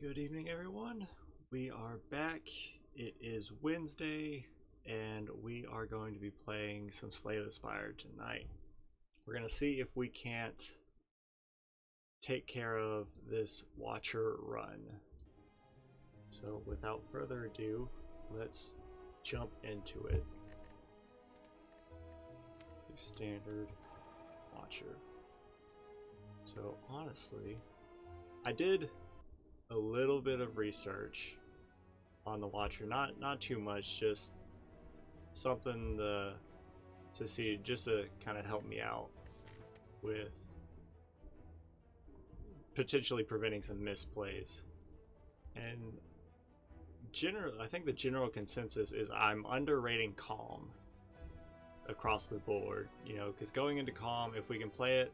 Good evening, everyone. We are back. It is Wednesday, and we are going to be playing some Slay the Spire tonight. We're going to see if we can't take care of this Watcher run. So without further ado, let's jump into it. Standard Watcher. So honestly, I did a little bit of research on the Watcher, not too much, just something to see, just to kind of help me out with potentially preventing some misplays. And I think the general consensus is I'm underrating Calm across the board, you know, because going into Calm, if we can play it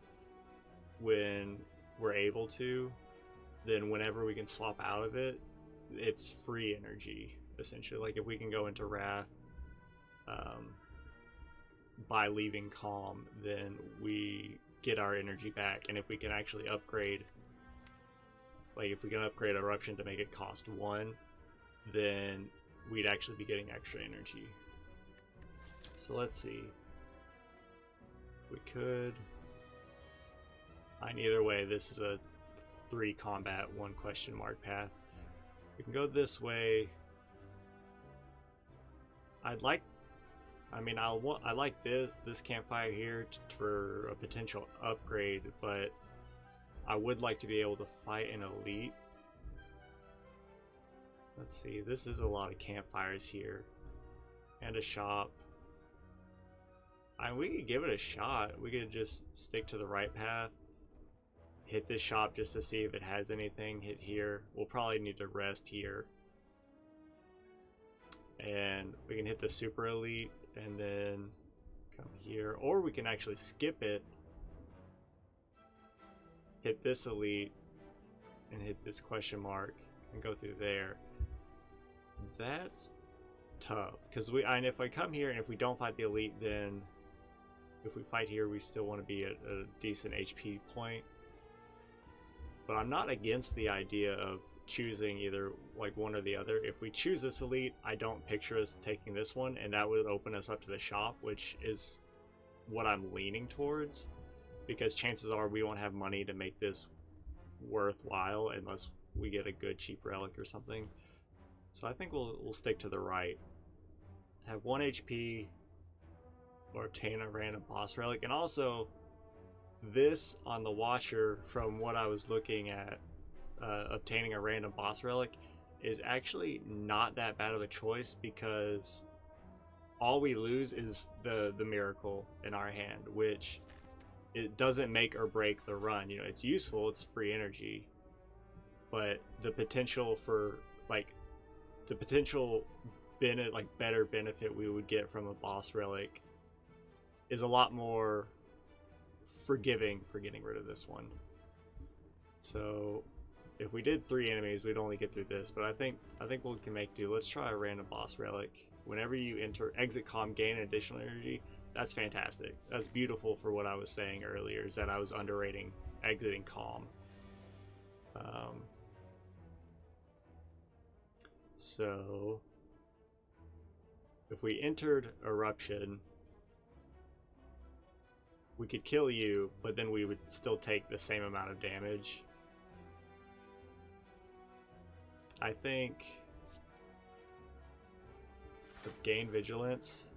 when we're able to, then whenever we can swap out of it, it's free energy, essentially. Like if we can go into Wrath by leaving Calm, then we get our energy back. And if we can actually upgrade, like if we can upgrade Eruption to make it cost 1, then we'd actually be getting extra energy. So let's see. We could... either way, this is a 3 combat, 1 question mark path. We can go this way. I like this campfire here for a potential upgrade, but I would like to be able to fight an elite. Let's see, this is a lot of campfires here and a shop. We could give it a shot. We could just stick to the right path, hit this shop just to see if it has anything. Hit here. We'll probably need to rest here. And we can hit the super elite and then come here. Or we can actually skip it, hit this elite, and hit this question mark and go through there. That's tough. Because if I come here and if we don't fight the elite, then if we fight here, we still want to be at a decent HP point. But I'm not against the idea of choosing either like one or the other. If we choose this elite, I don't picture us taking this one, and that would open us up to the shop, which is what I'm leaning towards, because chances are we won't have money to make this worthwhile unless we get a good cheap relic or something. So I think we'll stick to the right. Have 1 HP or obtain a random boss relic, and also this on the Watcher, from what I was looking at, obtaining a random boss relic is actually not that bad of a choice, because all we lose is the miracle in our hand, which it doesn't make or break the run. You know, it's useful, it's free energy, but the potential for better benefit we would get from a boss relic is a lot more forgiving for getting rid of this one. So if we did 3 enemies, we'd only get through this, but I think we can make do. Let's try a random boss relic. Whenever you exit Calm, gain additional energy. That's fantastic. That's beautiful for what I was saying earlier, is that I was underrating exiting Calm. So if we entered Eruption, we could kill you, but then we would still take the same amount of damage. I think let's gain Vigilance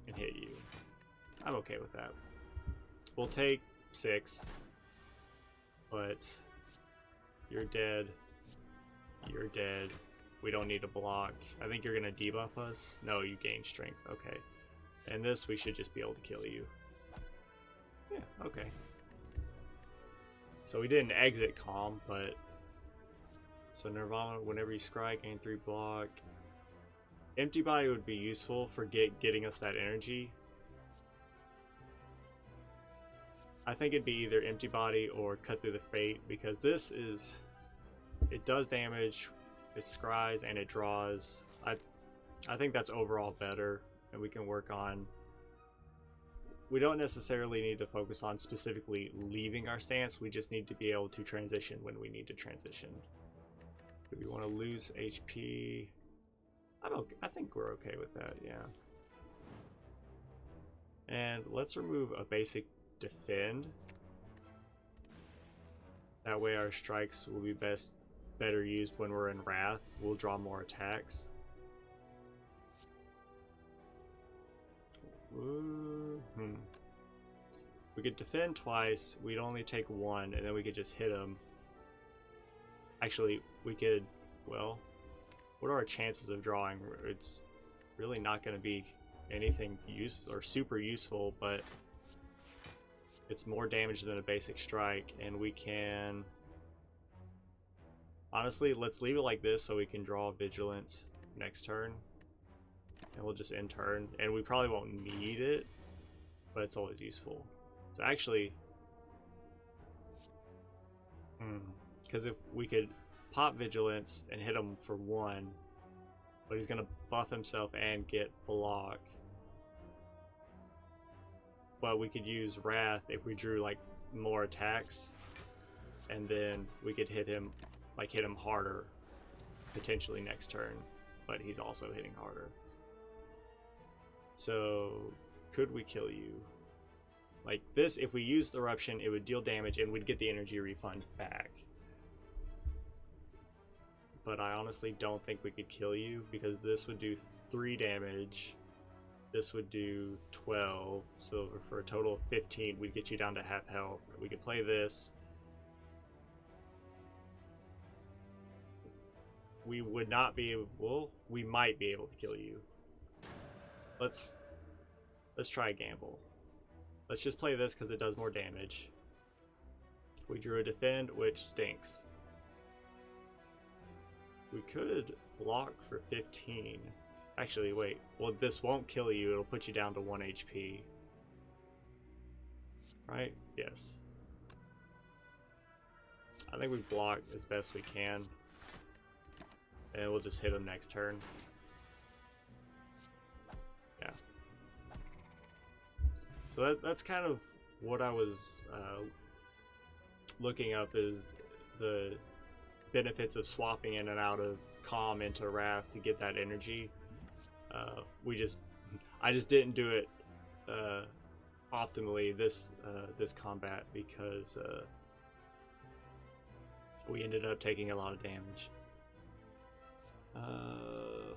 and hit you. I'm okay with that. We'll take 6, but you're dead. You're dead. We don't need to block. I think you're gonna debuff us. No, you gain strength. Okay. And this, we should just be able to kill you. Yeah, okay. So we didn't exit Calm, but... So Nirvana, whenever you scry, gain 3 block. Empty Body would be useful for getting us that energy. I think it'd be either Empty Body or Cut Through the Fate, because this is... It does damage, it scries, and it draws. I think that's overall better, and we can work on... We don't necessarily need to focus on specifically leaving our stance, we just need to be able to transition when we need to transition. Do we want to lose HP? I think we're okay with that, yeah. And let's remove a basic Defend. That way our strikes will be better used when we're in Wrath. We'll draw more attacks. We could defend twice, we'd only take 1, and then we could just hit him. Actually, we could, well, what are our chances of drawing? It's really not going to be anything super useful, but it's more damage than a basic strike, and we can... Honestly, let's leave it like this so we can draw Vigilance next turn. And we'll just end turn. And we probably won't need it, but it's always useful. So actually... Because if we could pop Vigilance and hit him for 1, but he's going to buff himself and get block. But we could use Wrath if we drew like more attacks, and then we could hit him harder potentially next turn, but he's also hitting harder. So could we kill you? Like this, if we use the Eruption, it would deal damage and we'd get the energy refund back. But I honestly don't think we could kill you, because this would do 3 damage. This would do 12, so for a total of 15, we'd get you down to half health. We could play this. We would not be able, well, we might be able to kill you. Let's try a gamble. Let's just play this because it does more damage. We drew a Defend, which stinks. We could block for 15. Actually, wait. Well, this won't kill you. It'll put you down to 1 HP. Right? Yes. I think we block as best we can. And we'll just hit him next turn. Yeah. So that's kind of what I was looking up, is the benefits of swapping in and out of Calm into Wrath to get that energy. I just didn't do it optimally this combat, because we ended up taking a lot of damage.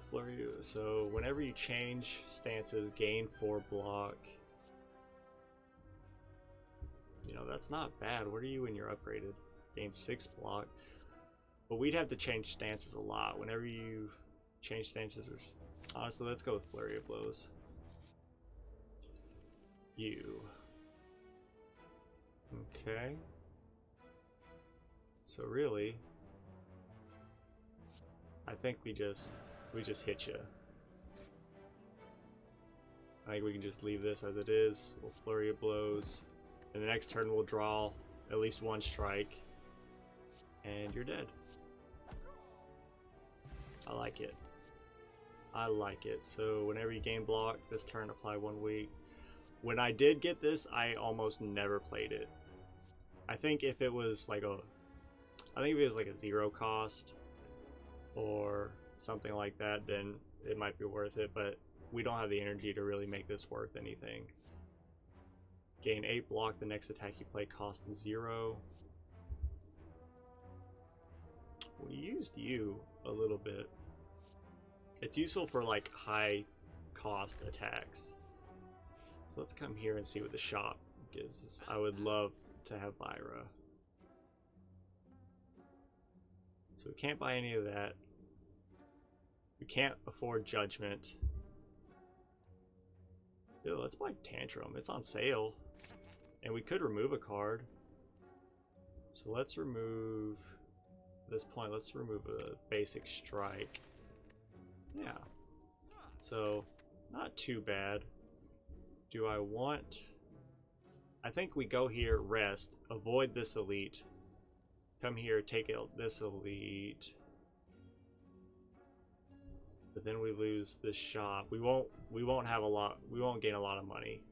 Flurry. So whenever you change stances, gain 4 block. You know, that's not bad. What are you when you're upgraded? Gain 6 block. But we'd have to change stances a lot. Whenever you change stances, honestly, let's go with Flurry of Blows. You. Okay. So really, I think we just hit you. I think we can just leave this as it is. We'll Flurry of Blows, and the next turn we'll draw at least 1 strike, and you're dead. I like it. I like it. So whenever you gain block this turn, apply 1 week. When I did get this, I almost never played it. I think if it was like a 0 cost, or something like that, then it might be worth it, but we don't have the energy to really make this worth anything. Gain 8 block, the next attack you play costs 0. We used you a little bit. It's useful for like high cost attacks. So let's come here and see what the shop gives us. I would love to have Vira. So we can't buy any of that. We can't afford Judgment. Ew, let's buy Tantrum. It's on sale. And we could remove a card. So let's remove, at this point, let's remove a basic strike. Yeah. So, not too bad. Do I want... I think we go here, rest, avoid this elite. Come here, take out this elite. But then we lose this shop. We won't have a lot, we won't gain a lot of money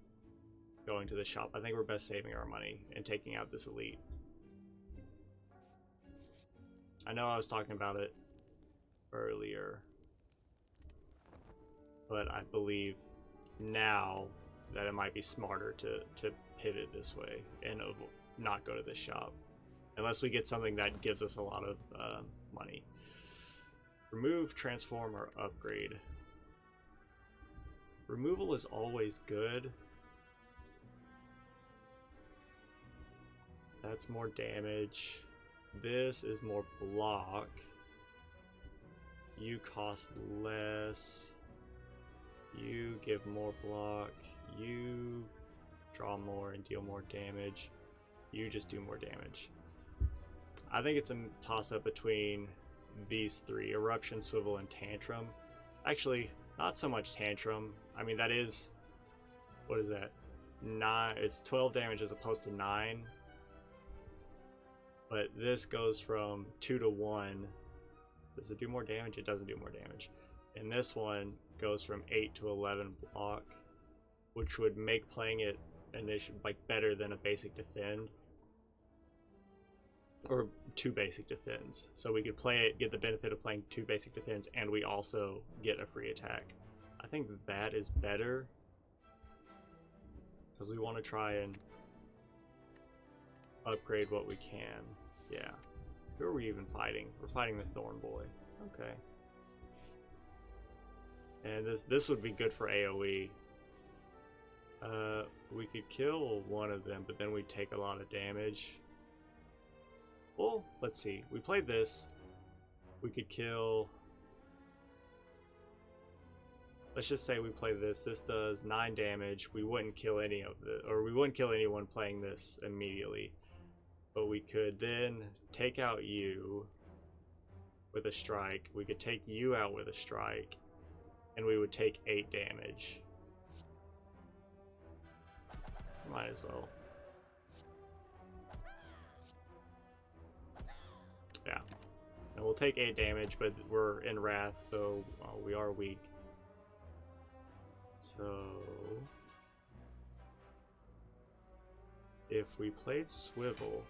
going to the shop. I think we're best saving our money and taking out this elite. I know I was talking about it earlier, but I believe now that it might be smarter to pivot this way and not go to this shop. Unless we get something that gives us a lot of money. Remove, transform, or upgrade. Removal is always good. That's more damage. This is more block. You cost less. You give more block. You draw more and deal more damage. You just do more damage. I think it's a toss-up between these three: Eruption, Swivel, and Tantrum. Actually, not so much Tantrum. I mean, that is... what is that? 9. It's 12 damage as opposed to 9. But this goes from 2 to 1. Does it do more damage? It doesn't do more damage. And this one goes from 8 to 11 block, which would make playing it like better than a basic defend. Or 2 basic defends. So we could play it, get the benefit of playing 2 basic defends, and we also get a free attack. I think that is better, because we want to try and upgrade what we can. Yeah. Who are we even fighting? We're fighting the Thorn Boy. Okay. And this would be good for AoE. We could kill one of them, but then we'd take a lot of damage. Well, let's see. We played this. We could kill... let's just say we play this. This does 9 damage. We wouldn't kill any of the... or we wouldn't kill anyone playing this immediately. But we could then take out you with a strike. We could take you out with a strike. And we would take 8 damage. Might as well. Yeah. And we'll take 8 damage, but we're in Wrath, so we are weak. So... if we played Swivel,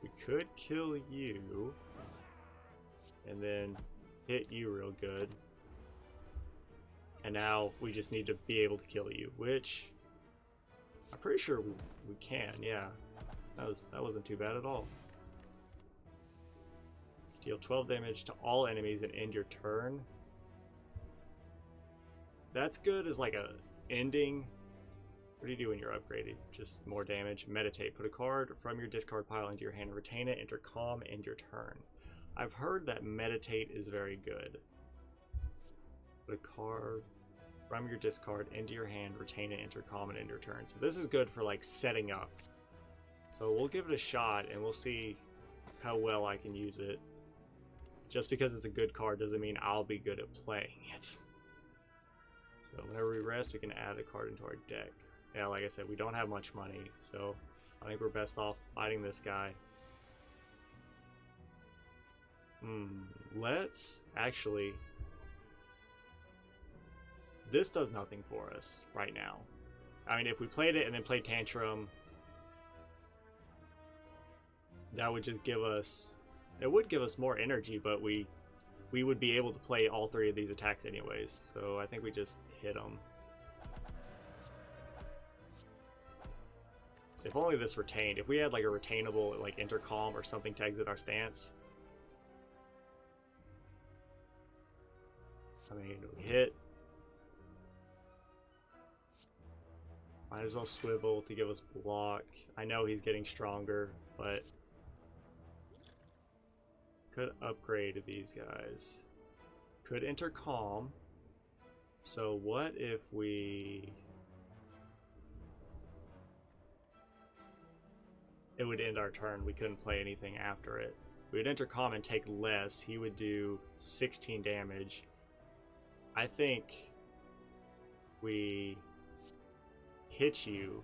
we could kill you, and then hit you real good. And now we just need to be able to kill you, which I'm pretty sure we can, yeah. That wasn't too bad at all. Deal 12 damage to all enemies and end your turn. That's good as like a ending. What do you do when you're upgraded? Just more damage. Meditate. Put a card from your discard pile into your hand and retain it. Enter calm, end your turn. I've heard that meditate is very good. Put a card from your discard into your hand, retain it, enter calm, and end your turn. So this is good for like setting up. So we'll give it a shot and we'll see how well I can use it. Just because it's a good card doesn't mean I'll be good at playing it. So whenever we rest, we can add a card into our deck. Yeah, like I said, we don't have much money, so I think we're best off fighting this guy. Let's actually... this does nothing for us right now. I mean, if we played it and then played Tantrum, that would just give us It would give us more energy, but we would be able to play all 3 of these attacks anyways. So I think we just hit them. If only this retained. If we had like a retainable like intercom or something to exit our stance. I mean, we hit. Might as well swivel to give us block. I know he's getting stronger, but could upgrade these guys. Could intercom. So what if we... It would end our turn. We couldn't play anything after it. We would intercom and take less. He would do 16 damage. I think we hit you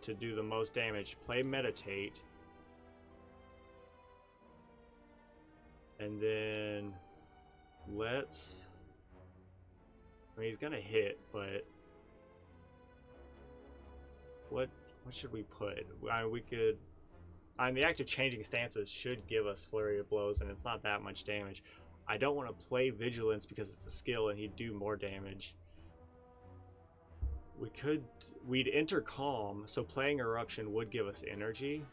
to do the most damage. Play meditate. And then let's... I mean, he's gonna hit, but what should we put? We could... the act of changing stances should give us flurry of blows, and it's not that much damage. I don't want to play vigilance because it's a skill and he'd do more damage. We'd enter calm, so playing eruption would give us energy.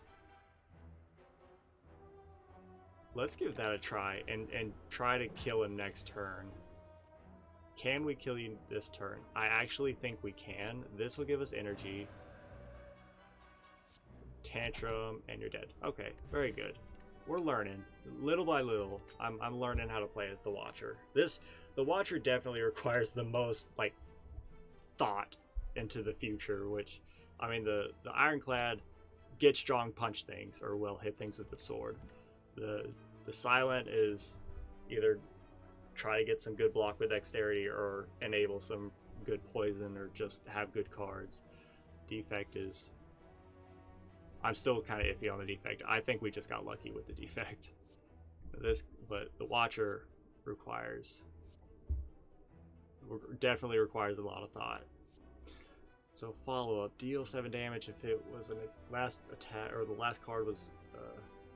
Let's give that a try and try to kill him next turn. Can we kill you this turn? I actually think we can. This will give us energy. Tantrum, and you're dead. Okay, very good. We're learning little by little. I'm learning how to play as the Watcher. The Watcher definitely requires the most like thought into the future, which I mean the Ironclad get strong, punch things, or will hit things with the sword. The Silent is either try to get some good block with dexterity or enable some good poison or just have good cards. Defect is... I'm still kind of iffy on the defect. I think we just got lucky with the defect. But the Watcher definitely requires a lot of thought. So follow up, deal 7 damage if it was a last attack, or the last card was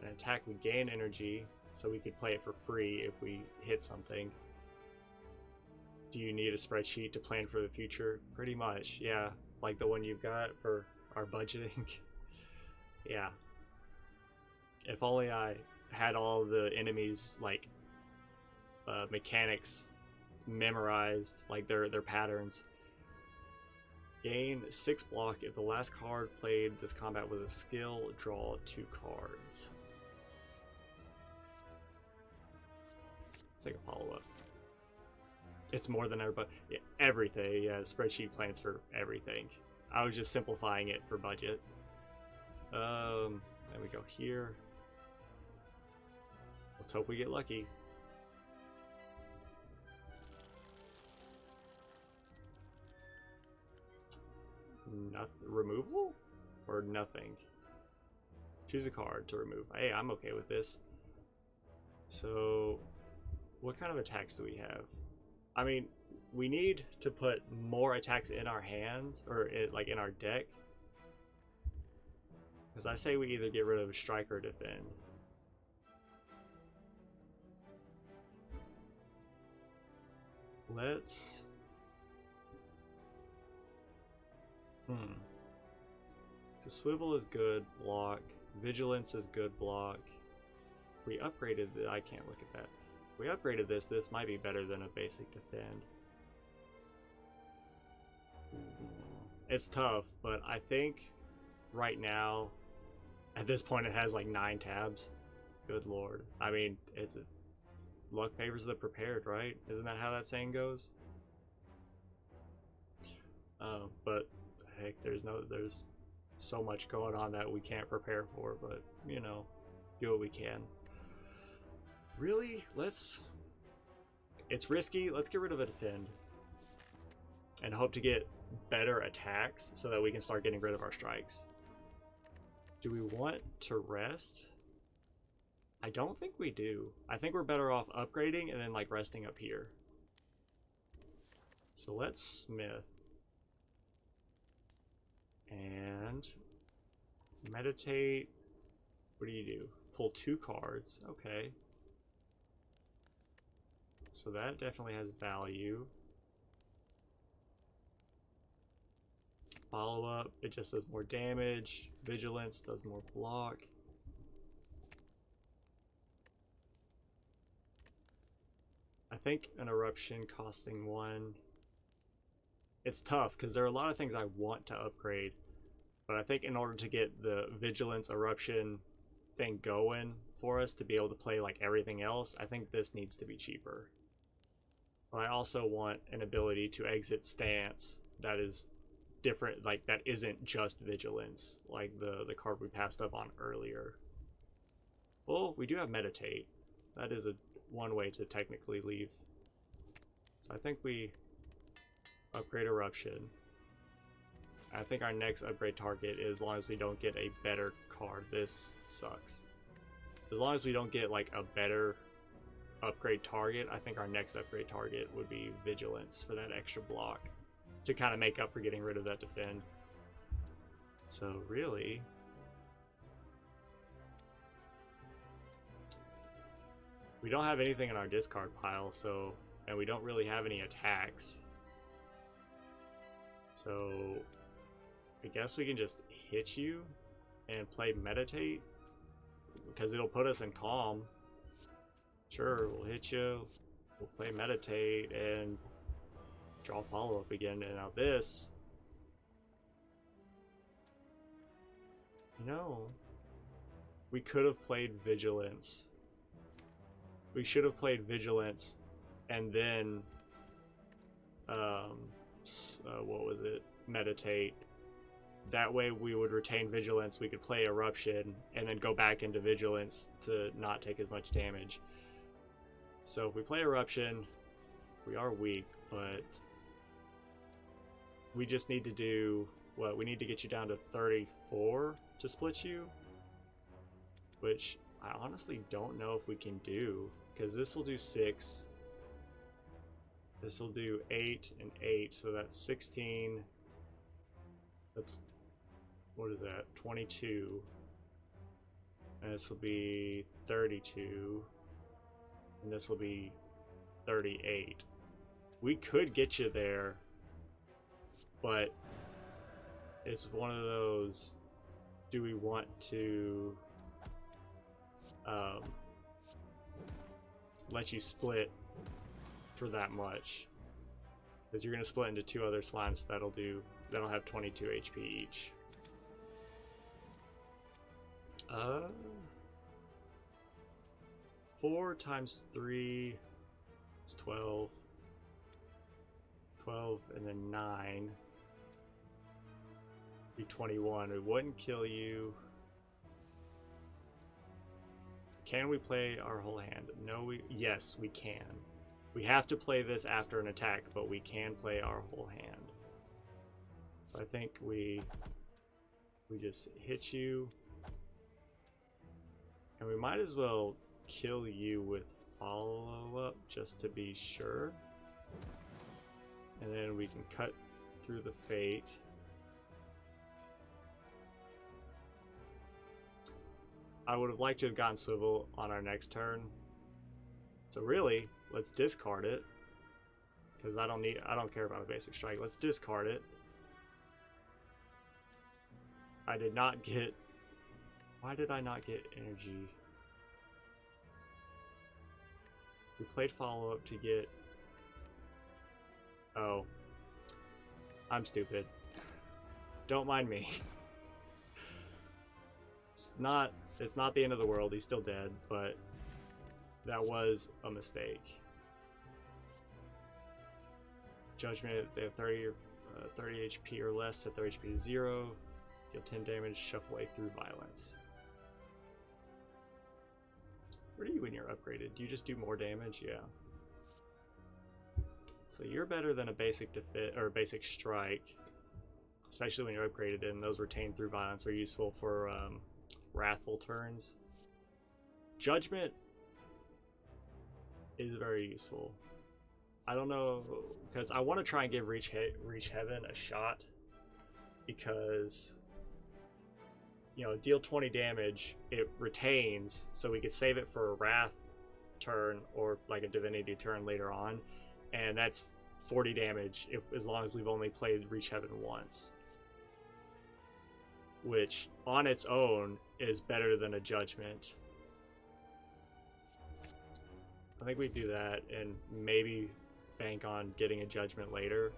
an attack. We gain energy, so we could play it for free if we hit something. Do you need a spreadsheet to plan for the future? Pretty much, yeah. Like the one you've got for our budgeting. Yeah. If only I had all the enemies like mechanics memorized, like their patterns. Gain 6 block if the last card played this combat was a skill. Draw 2 cards. Let's take a follow up. It's more than everybody. Yeah, everything. Yeah, spreadsheet plans for everything. I was just simplifying it for budget. Then we go here. Let's hope we get lucky. Removal? Or nothing? Choose a card to remove. Hey, I'm okay with this. So, what kind of attacks do we have? I mean, we need to put more attacks in our hands, or like in our deck. Because I say we either get rid of strike or defend. Let's... So swivel is good block. Vigilance is good block. We upgraded the... I can't look at that. We upgraded this. This might be better than a basic defend. It's tough, but I think right now, at this point, it has like 9 tabs. Good lord. I mean, it's luck favors the prepared, right? Isn't that how that saying goes? But heck, there's so much going on that we can't prepare for, but you know, do what we can. Really, it's risky. Let's get rid of a defend and hope to get better attacks so that we can start getting rid of our strikes. Do we want to rest? I don't think we do. I think we're better off upgrading and then like resting up here. So let's smith. And meditate. What do you do? pull 2 cards. Okay. So that definitely has value. Follow up, it just does more damage. Vigilance does more block. I think an eruption costing 1. It's tough because there are a lot of things I want to upgrade, but I think in order to get the vigilance eruption thing going for us to be able to play like everything else, I think this needs to be cheaper. But I also want an ability to exit stance that is different, like that isn't just vigilance, like the card we passed up on earlier. Well, we do have meditate. That is one way to technically leave. So I think we upgrade eruption. I think our next upgrade target is, as long as we don't get a better card. This sucks. As long as we don't get like a better upgrade target, I think our next upgrade target would be vigilance for that extra block to kind of make up for getting rid of that defend. So really, we don't have anything in our discard pile, so, and we don't really have any attacks. So I guess we can just hit you and play meditate because it'll put us in calm. Sure, we'll hit you, we'll play meditate and draw follow up again. And now this, you know, we could have played vigilance. We should have played vigilance and then what was it, meditate. That way we would retain vigilance, we could play eruption and then go back into vigilance to not take as much damage. So if we play eruption, we are weak, but we just need to do what? We need to get you down to 34 to split you, which I honestly don't know if we can do, because this will do 6, this will do 8 and 8, so that's 16. That's, what is that, 22, and this will be 32, and this will be 38. We could get you there, but it's one of those, do we want to let you split for that much? Because you're going to split into 2 other slimes that'll have 22 HP each. 4 times 3 is 12. 12 and then 9 be 21. It wouldn't kill you. Can we play our whole hand? No, yes, we can. We have to play this after an attack, but we can play our whole hand. So I think we just hit you, and we might as well kill you with follow-up just to be sure. And then we can cut through the fate. I would have liked to have gotten swivel on our next turn. So really, let's discard it, because I don't care about a basic strike. Let's discard it. I did not get, why did I not get energy? We played follow-up to get, oh, I'm stupid. Don't mind me. It's not the end of the world. He's still dead, but that was a mistake. Judgment, they have 30 HP or less, set their HP to 0, deal 10 damage, shuffle away through violence. Where do you when you're upgraded? Do you just do more damage? Yeah. So you're better than a basic defit or a basic strike, especially when you're upgraded, and those retained through violence are useful for wrathful turns. Judgment is very useful. I don't know, because I want to try and give Reach Heaven a shot, because deal 20 damage, it retains, so we could save it for a Wrath turn or like a Divinity turn later on, and that's 40 damage as long as we've only played Reach Heaven once, which on its own is better than a Judgment. I think we do that and maybe bank on getting a Judgment later.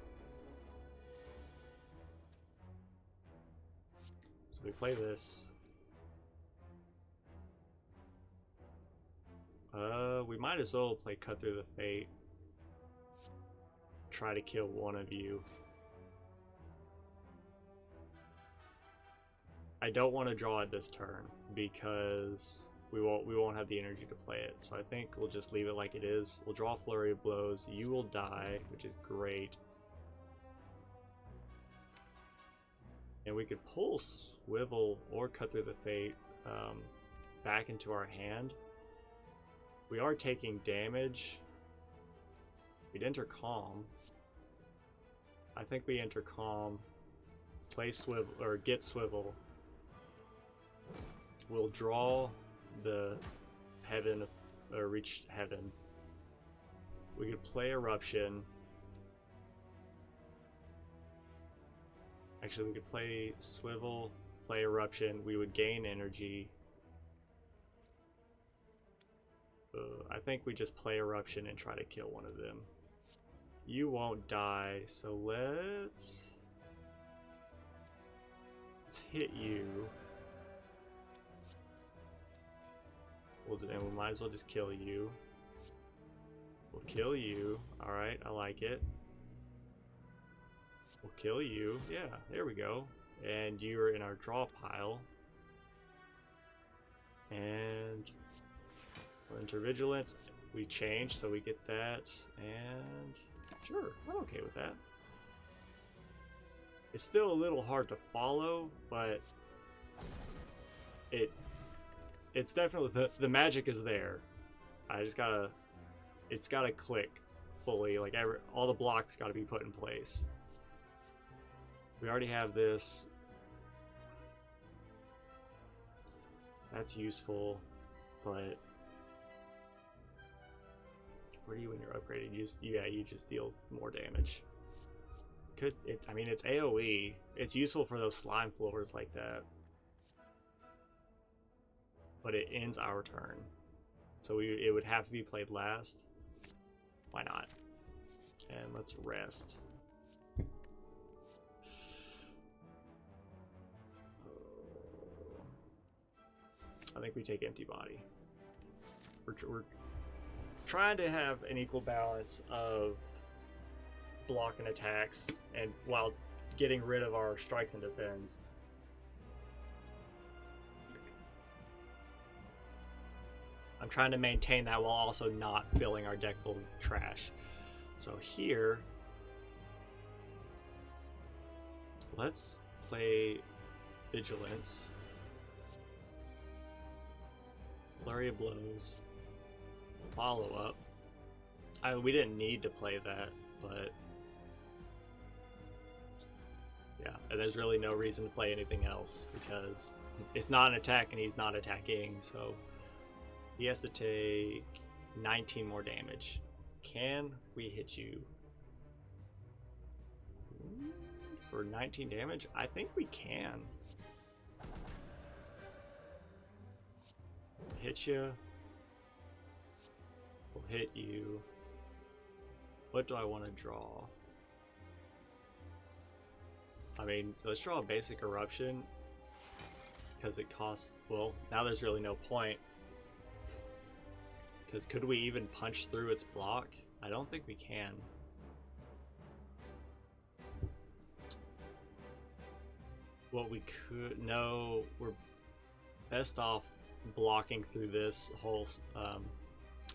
So we play this. We might as well play Cut Through the Fate. Try to kill one of you. I don't want to draw it this turn because we won't have the energy to play it. So I think we'll just leave it like it is. We'll draw Flurry of Blows. You will die, which is great. And we could pull Swivel or Cut Through the Fate back into our hand. We are taking damage. We'd enter Calm. I think we enter Calm, play Swivel, or get Swivel. We'll draw the Heaven, or Reach Heaven. We could play Eruption. Actually, we could play Swivel, play Eruption. We would gain energy. I think we just play Eruption and try to kill one of them. You won't die, so let's hit you. And we might as well just kill you. We'll kill you. Alright, I like it. We'll kill you. Yeah, there we go. And you're in our draw pile. And enter Vigilance. We change, so we get that. And sure, I'm okay with that. It's still a little hard to follow, but it's definitely the magic is there. I just gotta, it's gotta click fully. Like all the blocks gotta be put in place. We already have this. That's useful, but where do you when you're upgraded? You just deal more damage. I mean, it's AoE. It's useful for those slime floors like that. But it ends our turn. So it would have to be played last. Why not? And let's rest. I think we take Empty Body. We're trying to have an equal balance of block and attacks, and while getting rid of our strikes and defends. I'm trying to maintain that while also not filling our deck full of trash. So here, let's play Vigilance. Flurry of Blows. Follow up. We didn't need to play that, but yeah, and there's really no reason to play anything else because it's not an attack and he's not attacking, so he has to take 19 more damage. Can we hit you for 19 damage? I think we can. Hit you. We'll hit you. What do I want to draw? I mean, let's draw a basic Eruption because it costs, well, now there's really no point. Because could we even punch through its block? I don't think we can. What we could, no, we're best off blocking through this whole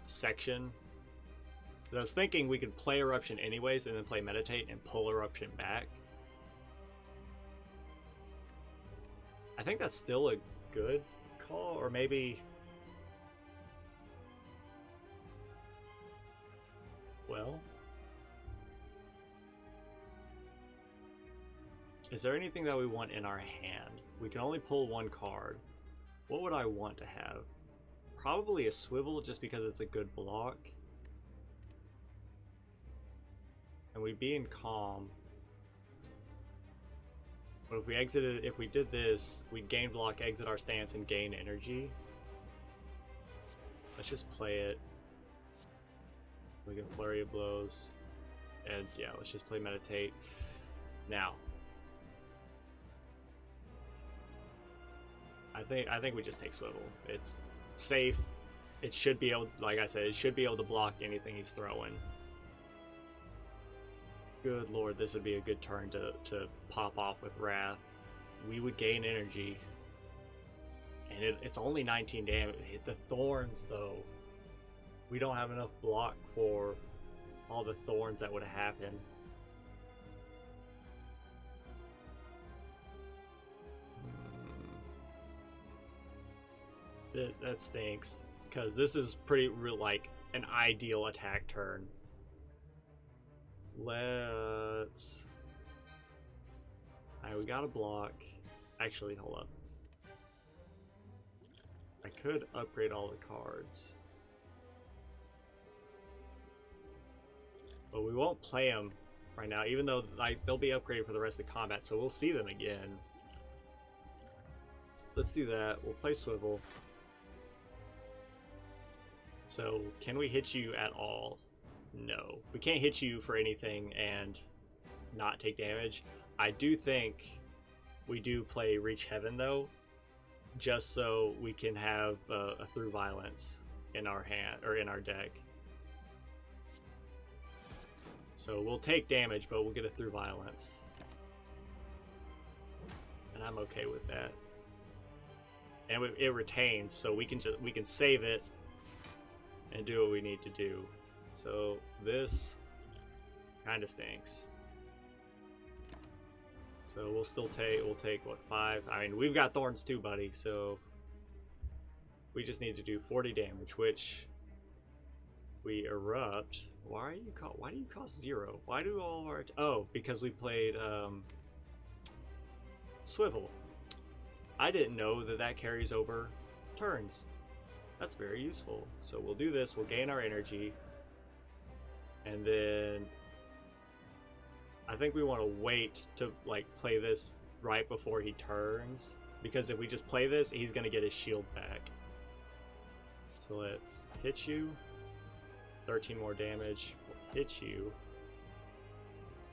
section. I was thinking we could play Eruption anyways and then play Meditate and pull Eruption back. I think that's still a good call, or maybe... Well... Is there anything that we want in our hand? We can only pull one card. What would I want to have? Probably a swivel, just because it's a good block. And we'd be in calm. But if we exited, if we did this, we'd gain block, exit our stance, and gain energy. Let's just play it. We can flurry of blows. And yeah, let's just play meditate. Now. I think we just take swivel. It's safe. It should be able, like I said, it should be able to block anything he's throwing. Good lord, this would be a good turn to pop off with Wrath. We would gain energy. And it's only 19 damage. Hit the thorns though. We don't have enough block for all the thorns that would happen. That stinks, because this is pretty real, like an ideal attack turn. Let's. Alright, we got a block. Actually, hold up. I could upgrade all the cards, but we won't play them right now, even though like they'll be upgraded for the rest of combat, so we'll see them again. Let's do that. We'll play swivel. So, can we hit you at all? No. We can't hit you for anything and not take damage. I do think we do play Reach Heaven, though, just so we can have a Through Violence in our hand, or in our deck. So, we'll take damage, but we'll get a Through Violence. And I'm okay with that. And it retains, so we can save it and do what we need to do. So this kind of stinks. So we'll take what, 5? I mean, we've got thorns too, buddy. So we just need to do 40 damage, which we erupt. Why do you cost 0? Why do all our because we played swivel. I didn't know that carries over turns. That's very useful. So we'll do this, we'll gain our energy, and then I think we want to wait to like play this right before he turns, because if we just play this, he's gonna get his shield back. So let's hit you, 13 more damage, we'll hit you,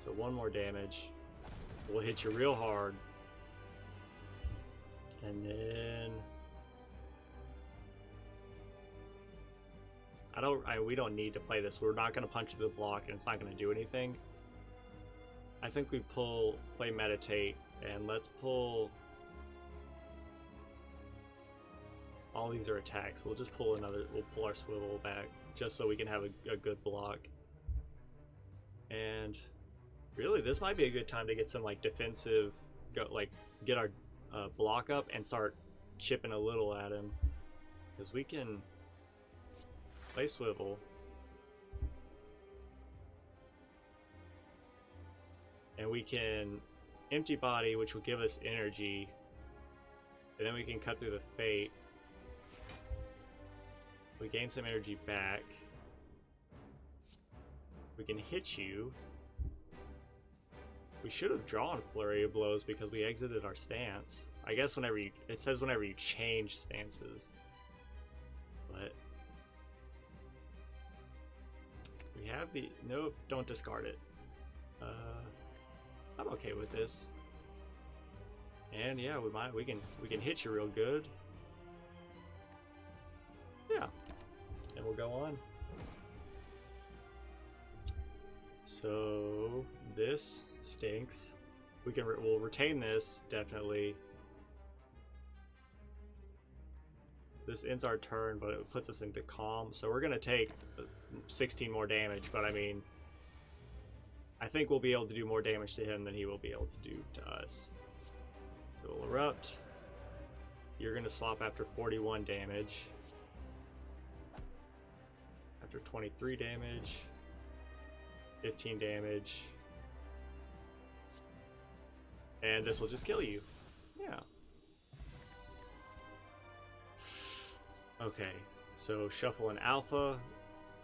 so 1 more damage, we'll hit you real hard, and then we don't need to play this. We're not going to punch through the block, and it's not going to do anything. I think we play meditate, and let's pull. All these are attacks. So we'll just pull we'll pull our swivel back, just so we can have a good block. And really, this might be a good time to get some like defensive, get our block up and start chipping a little at him, because we can play swivel, and we can empty body, which will give us energy, and then we can cut through the fate. We gain some energy back. We can hit you. We should have drawn Flurry of Blows because we exited our stance. I guess it says whenever you change stances, but we have the nope. Don't discard it. I'm okay with this. And yeah, we can hit you real good. Yeah, and we'll go on. So this stinks. We'll retain this definitely. This ends our turn, but it puts us into calm. So we're gonna take 16 more damage, but I mean, I think we'll be able to do more damage to him than he will be able to do to us. So we'll erupt. You're gonna swap after 41 damage. After 23 damage. 15 damage. And this will just kill you. Yeah. Okay, so shuffle an alpha,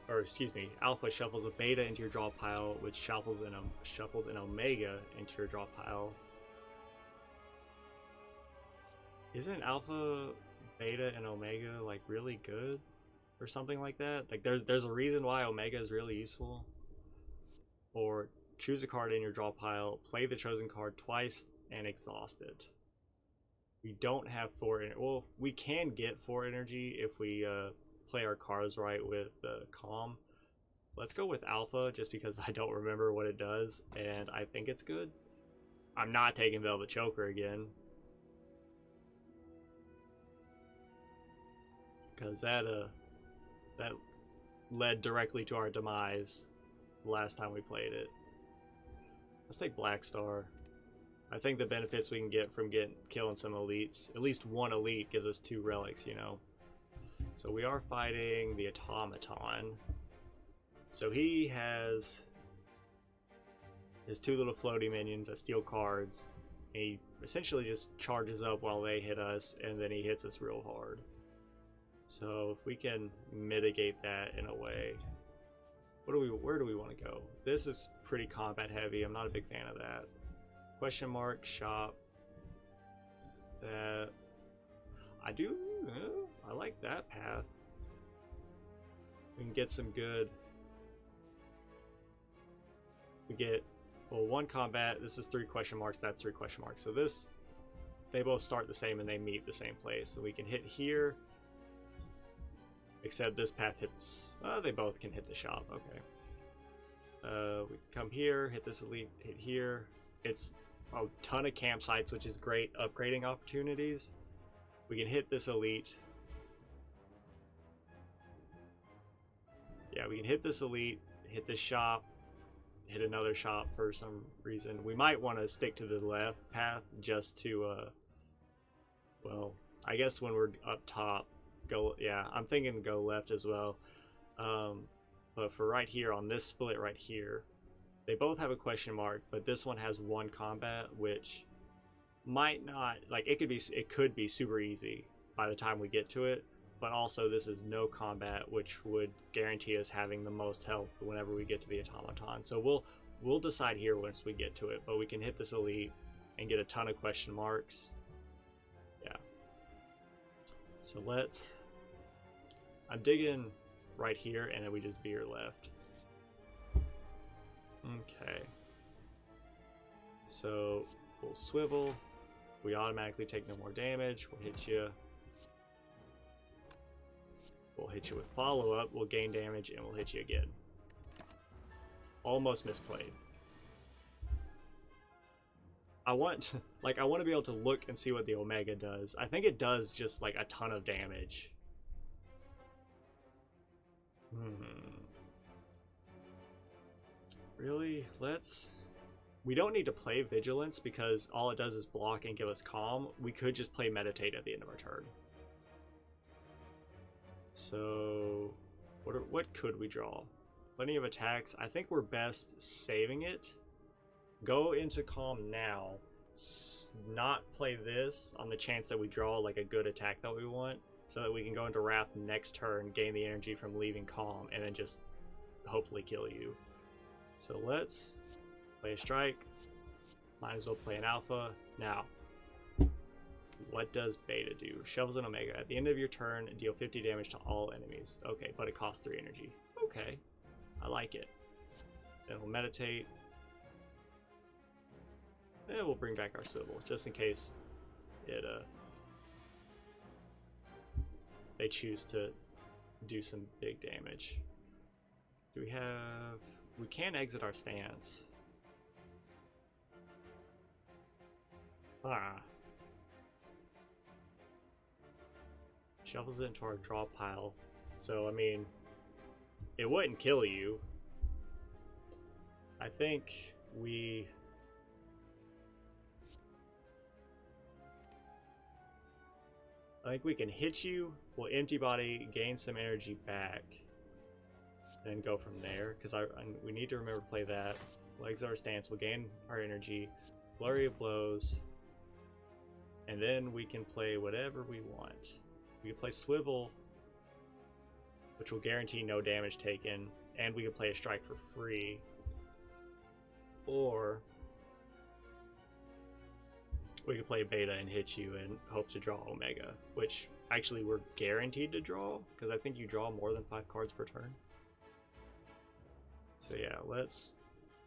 or excuse me, alpha shuffles a beta into your draw pile, which shuffles an omega into your draw pile. Isn't alpha, beta, and omega like really good, or something like that? Like there's a reason why omega is really useful. Or choose a card in your draw pile, play the chosen card twice, and exhaust it. We don't have 4 energy. Well, we can get 4 energy if we play our cards right with calm. Let's go with alpha just because I don't remember what it does, and I think it's good. I'm not taking Velvet Choker again, because that led directly to our demise last time we played it. Let's take Black Star. I think the benefits we can get from killing some elites, at least one elite gives us 2 relics, you know. So we are fighting the Automaton. So he has his 2 little floaty minions that steal cards. He essentially just charges up while they hit us, and then he hits us real hard. So if we can mitigate that in a way. Where do we want to go? This is pretty combat heavy. I'm not a big fan of that. Question mark, shop. That I do. I like that path. We can get some good. We get, well, 1 combat. This is 3 question marks. That's 3 question marks. So this, they both start the same and they meet the same place. So we can hit here. Except this path hits. They both can hit the shop. Okay. We come here, hit this elite, hit here. It's a ton of campsites, which is great upgrading opportunities. We can hit this elite. Yeah, we can hit this elite, hit this shop, hit another shop for some reason. We might want to stick to the left path just to, well, I guess when we're up top, go, yeah, I'm thinking go left as well. But for right here, on this split right here, they both have a question mark, but this one has 1 combat, which might not, like, it could be super easy by the time we get to it, but also this is no combat, which would guarantee us having the most health whenever we get to the Automaton. So we'll decide here once we get to it, but we can hit this elite and get a ton of question marks. Yeah. So I'm digging right here, and then we just veer left. Okay. So we'll swivel. We automatically take no more damage. We'll hit you. We'll hit you with follow-up. We'll gain damage, and we'll hit you again. Almost misplayed. I want to be able to look and see what the Omega does. I think it does just like a ton of damage. Really? We don't need to play Vigilance because all it does is block and give us Calm. We could just play Meditate at the end of our turn. So, what could we draw? Plenty of attacks. I think we're best saving it. Go into Calm now. Not play this on the chance that we draw like a good attack that we want, so that we can go into Wrath next turn, gain the energy from leaving Calm, and then just hopefully kill you. So let's play a strike. Might as well play an alpha. Now, what does beta do? Shovels an omega. At the end of your turn, deal 50 damage to all enemies. Okay, but it costs 3 energy. Okay, I like it. Then we'll meditate. And we'll bring back our swivel, just in case they choose to do some big damage. Do we have... We can exit our stance. Shovels it into our draw pile. So, I mean, it wouldn't kill you. I think we... can hit you, we'll empty body, gain some energy back, then go from there, because we need to remember to play that. Legs our stance, we'll gain our energy, Flurry of Blows, and then we can play whatever we want. We can play Swivel, which will guarantee no damage taken, and we can play a Strike for free. Or we could play Beta and hit you and hope to draw Omega, which actually we're guaranteed to draw, because I think you draw more than 5 cards per turn. So yeah,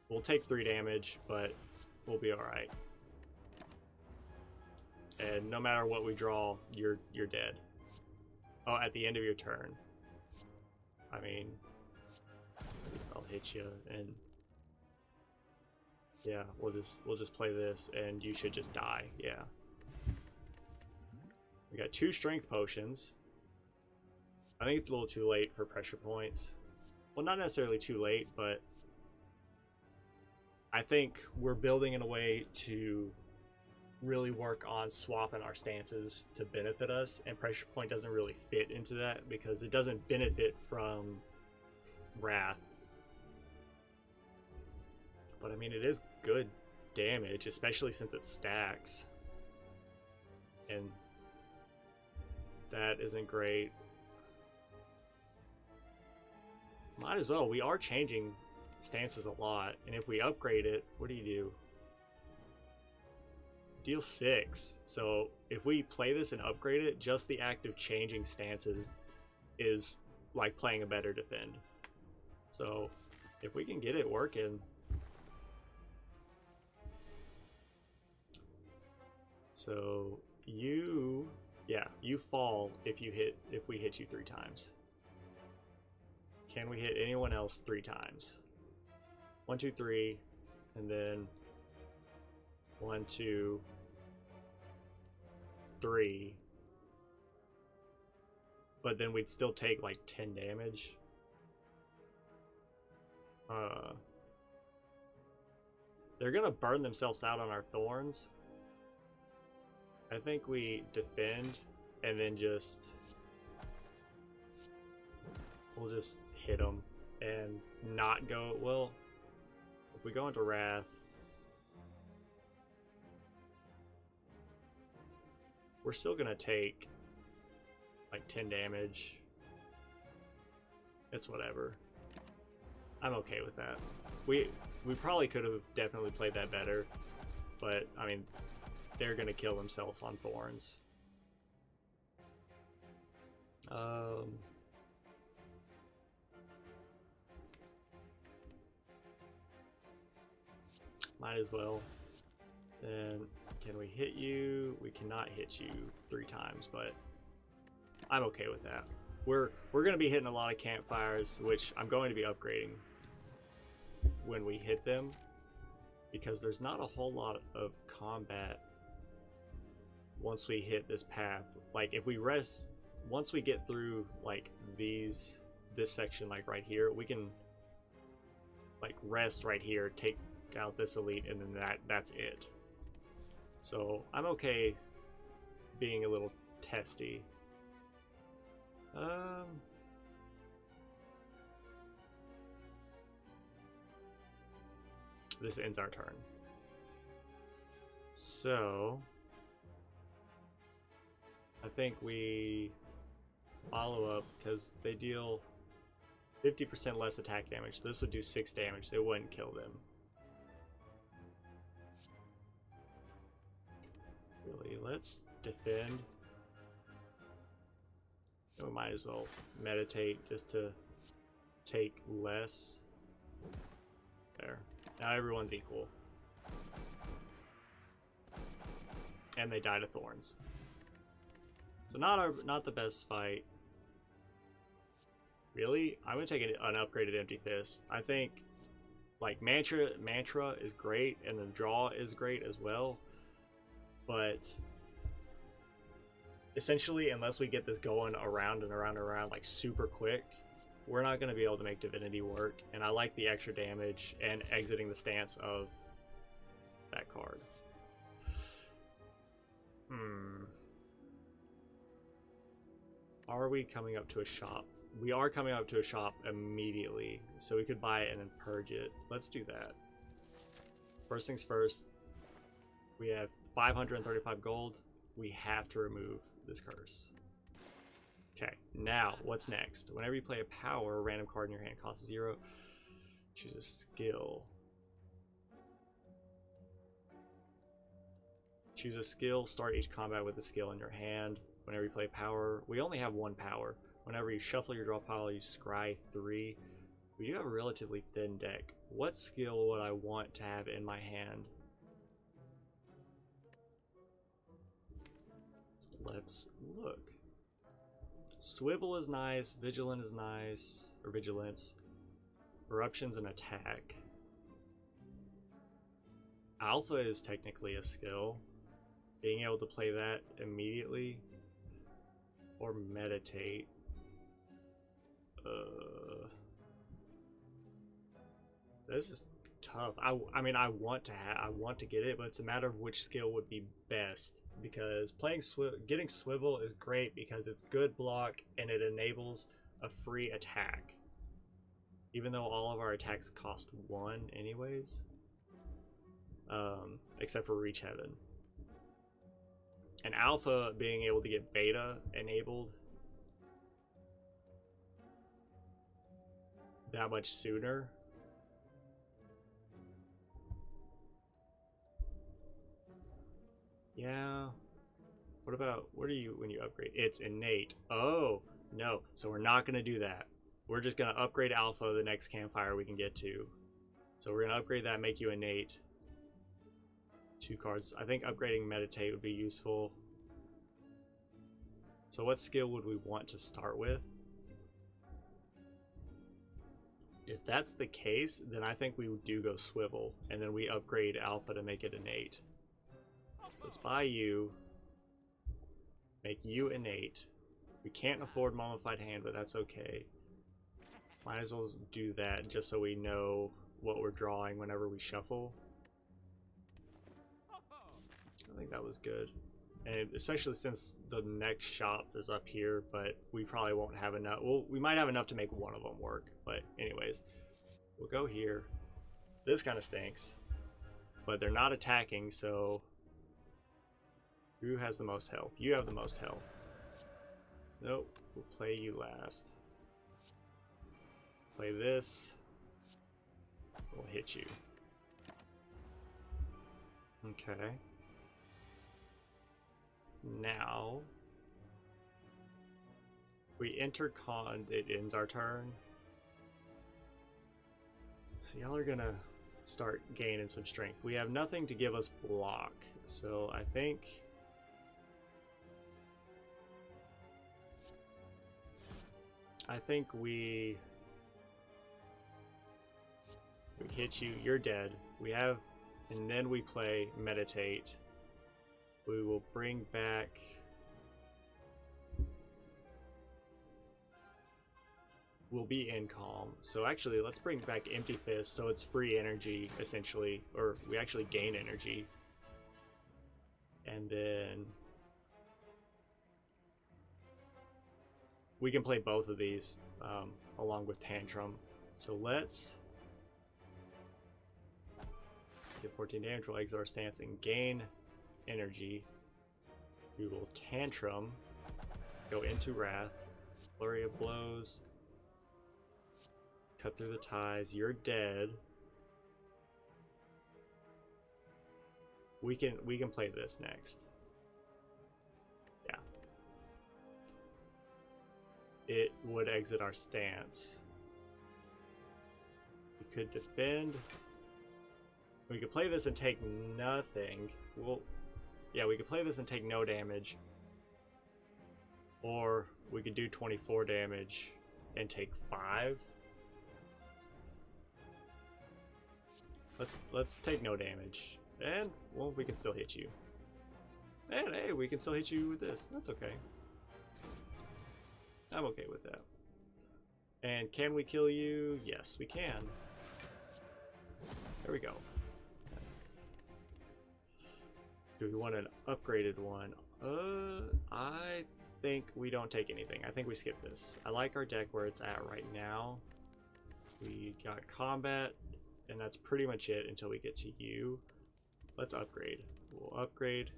we'll take 3 damage, but we'll be alright. And no matter what we draw, you're dead. Oh, at the end of your turn. I mean, I'll hit you, and yeah, we'll just play this, and you should just die. Yeah. We got 2 strength potions. I think it's a little too late for pressure points. Well, not necessarily too late, but I think we're building in a way to really work on swapping our stances to benefit us, and pressure point doesn't really fit into that because it doesn't benefit from Wrath. But I mean, it is good damage, especially since it stacks, and that isn't great. Might as well. We are changing stances a lot, and if we upgrade it, what do? Deal 6. So if we play this and upgrade it, just the act of changing stances is like playing a better defend. So if we can get it working. So you fall if we hit you 3 times. Can we hit anyone else 3 times? 1, 2, 3, and then 1, 2, 3. But then we'd still take like 10 damage. They're gonna burn themselves out on our thorns. I think we defend and then we'll just hit them and not go. Well, if we go into Wrath, we're still gonna take like 10 damage. It's whatever. I'm okay with that. We probably could have definitely played that better, but I mean, they're gonna kill themselves on thorns. Might as well. Then can we hit you? We cannot hit you 3 times, but I'm okay with that. We're gonna be hitting a lot of campfires, which I'm going to be upgrading when we hit them, because there's not a whole lot of combat once we hit this path. Like if we rest, once we get through like this section, like right here, we can like rest right here, take out this elite, and then that's it. So I'm okay being a little testy. This ends our turn. So I think we follow up because they deal 50% less attack damage. This would do 6 damage. It wouldn't kill them. Really, let's defend. We might as well meditate just to take less. There. Now everyone's equal. And they die to thorns. So not the best fight. Really? I'm gonna take an unupgraded Empty Fist. I think like Mantra is great, and the draw is great as well. But essentially, unless we get this going around and around and around like super quick, we're not going to be able to make Divinity work. And I like the extra damage and exiting the stance of that card. Are we coming up to a shop? We are coming up to a shop immediately, so we could buy it and then purge it. Let's do that. First things first, We have 535 gold. We have to remove this curse. Okay, now what's next? Whenever you play a power, a random card in your hand costs 0. Choose a skill. Choose a skill. Start each combat with a skill in your hand. Whenever you play power, we only have one power. Whenever you shuffle your draw pile, you scry 3. We do have a relatively thin deck. What skill would I want to have in my hand? Let's look. Swivel is nice, Vigilant is nice, or Vigilance. Eruption's an attack. Alpha is technically a skill. Being able to play that immediately. Or Meditate. This is tough. I mean, I want to get it, but it's a matter of which skill would be best. Because getting Swivel is great because it's good block and it enables a free attack. Even though all of our attacks cost 1 anyways. Except for Reach Heaven. And Alpha being able to get Beta enabled that much sooner. Yeah. What are you when you upgrade? It's innate. Oh, no. So we're not going to do that. We're just going to upgrade Alpha the next campfire we can get to. So we're going to upgrade that, make you innate. 2 cards. I think upgrading Meditate would be useful. So what skill would we want to start with? If that's the case, then I think we do go Swivel, and then we upgrade Alpha to make it innate. So let's buy you, make you innate. We can't afford Mummified Hand, but that's okay. Might as well do that just so we know what we're drawing whenever we shuffle. I think that was good. And especially since the next shop is up here, but we probably won't have enough. Well, we might have enough to make one of them work, but anyways. We'll go here. This kind of stinks. But they're not attacking, so... Who has the most health? You have the most health. Nope, we'll play you last. Play this. We'll hit you. Okay. Now... we enter con, it ends our turn. So y'all are gonna start gaining some strength. We have nothing to give us block, so I think we hit you, you're dead. We have, and then we play Meditate. We will bring back we'll be in calm. So actually, let's bring back Empty Fist so it's free energy, essentially. Or we actually gain energy. And then... we can play both of these along with Tantrum. So let's... get 14 damage, we'll exit our stance and gain energy. We will Tantrum, go into Wrath, Flurry of Blows, cut through the ties, you're dead. We can play this next. Yeah. It would exit our stance. We could defend. We could play this and take nothing. Well, yeah, we could play this and take no damage. Or we could do 24 damage and take 5. Let's take no damage. And, well, we can still hit you. And, hey, we can still hit you with this. That's okay. I'm okay with that. And can we kill you? Yes, we can. There we go. Do we want an upgraded one? I think we don't take anything. I think we skip this. I like our deck where it's at right now. We got combat, and that's pretty much it until we get to you. Let's upgrade. We'll upgrade.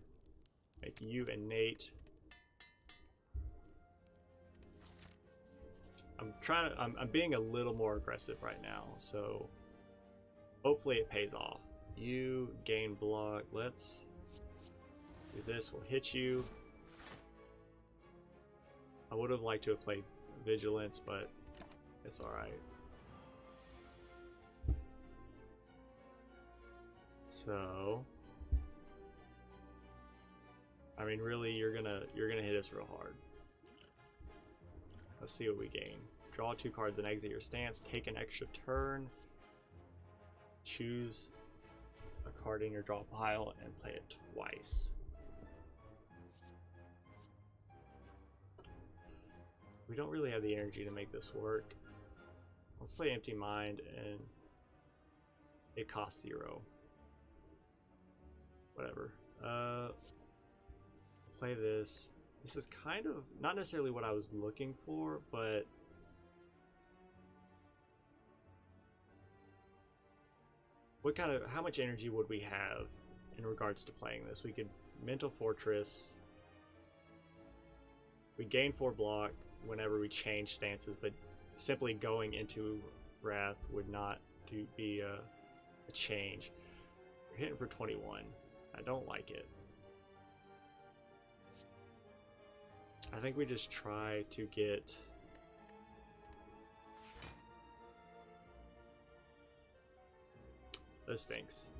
Make you and Nate. I'm being a little more aggressive right now, so hopefully it pays off. You gain block. Let's do this. We'll hit you. I would have liked to have played Vigilance, but it's alright. So I mean, really, you're gonna hit us real hard. Let's see what we gain. Draw 2 cards and exit your stance. Take an extra turn. Choose a card in your draw pile and play it twice. We don't really have the energy to make this work. Let's play Empty Mind, and it costs 0. Whatever. Play this. This is kind of not necessarily what I was looking for, but how much energy would we have in regards to playing this? We could Mental Fortress. We gain 4 block whenever we change stances, but simply going into Wrath would not be a change. We're hitting for 21. I don't like it. I think we just try to get this stinks.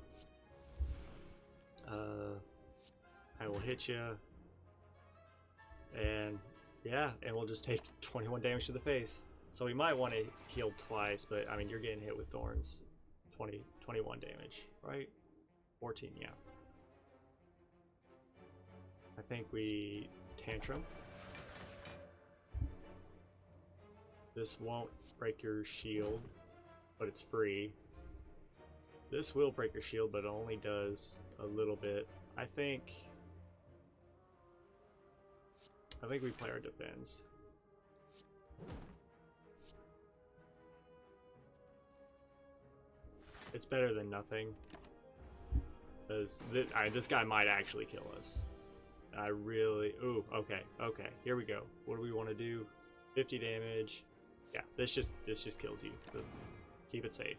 I will hit you, and yeah, and we'll just take 21 damage to the face. So we might want to heal twice, but I mean, you're getting hit with thorns. 21 damage, right? 14, yeah. I think we tantrum. This won't break your shield, but it's free. This will break your shield, but it only does a little bit. I think we play our defense. It's better than nothing. Because this guy might actually kill us. I really... Ooh, okay, okay. Here we go. What do we want to do? 50 damage. Yeah, this just kills you. Let's keep it safe.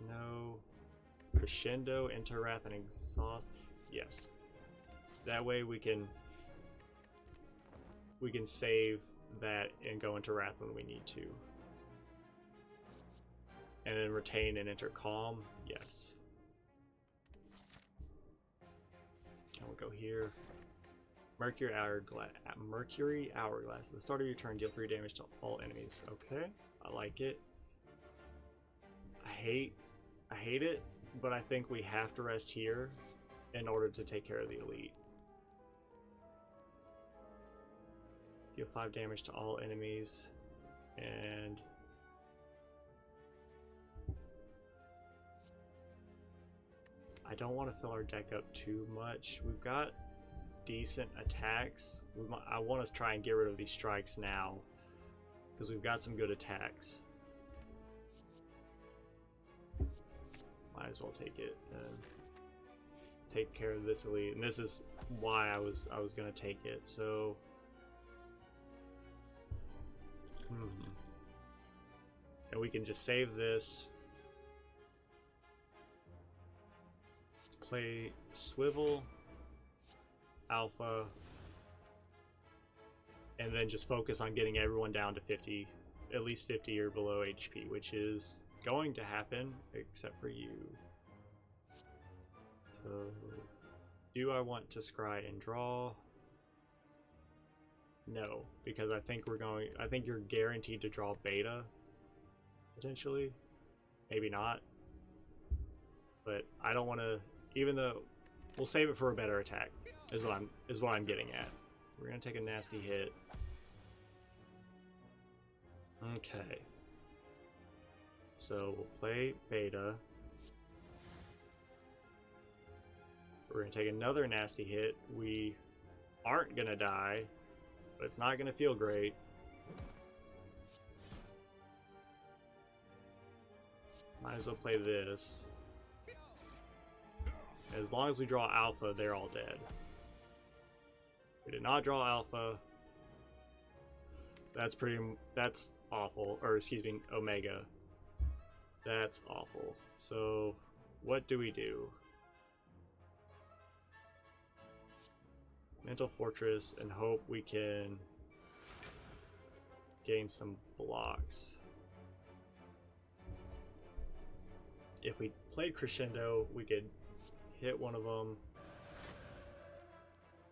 No. Crescendo, Enter Wrath, and Exhaust. Yes. That way we can save that and go into Wrath when we need to. And then retain and enter Calm. Yes. And we'll go here. Mercury Hourglass. At the start of your turn, deal 3 damage to all enemies. Okay, I like it. I hate it, but I think we have to rest here in order to take care of the elite. Deal 5 damage to all enemies, and I don't want to fill our deck up too much. We've got decent attacks. I want to try and get rid of these strikes now because we've got some good attacks. Might as well take it and take care of this elite, and this is why I was gonna take it. So and we can just save this. Play Swivel, Alpha, and then just focus on getting everyone down to 50, at least 50 or below HP, which is going to happen, except for you. So, do I want to scry and draw? No, because I think you're guaranteed to draw beta, potentially. Maybe not. But I don't want to, even though we'll save it for a better attack, is what I'm getting at. We're gonna take a nasty hit. Okay. So we'll play beta. We're gonna take another nasty hit. We aren't gonna die, but it's not gonna feel great. Might as well play this. As long as we draw alpha, they're all dead. We did not draw alpha. That's awful. Or excuse me, omega. That's awful. So what do we do? Mental Fortress and hope we can gain some blocks. If we played Crescendo, we could hit one of them.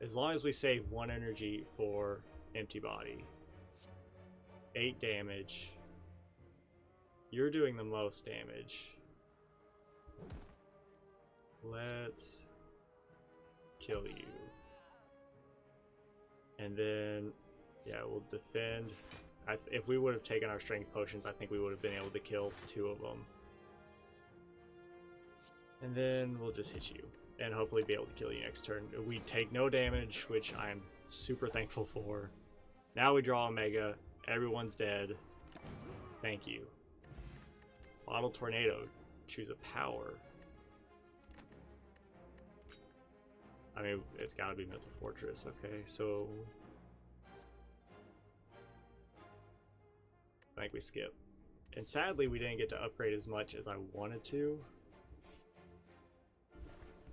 As long as we save 1 energy for empty body. 8 damage. You're doing the most damage. Let's kill you. And then, yeah, we'll defend. If we would have taken our strength potions, I think we would have been able to kill 2 of them. And then we'll just hit you. And hopefully be able to kill you next turn. We take no damage, which I'm super thankful for. Now we draw Omega. Everyone's dead. Thank you. Bottle Tornado. Choose a power. I mean, it's gotta be Mental Fortress. Okay, so I think we skip. And sadly, we didn't get to upgrade as much as I wanted to.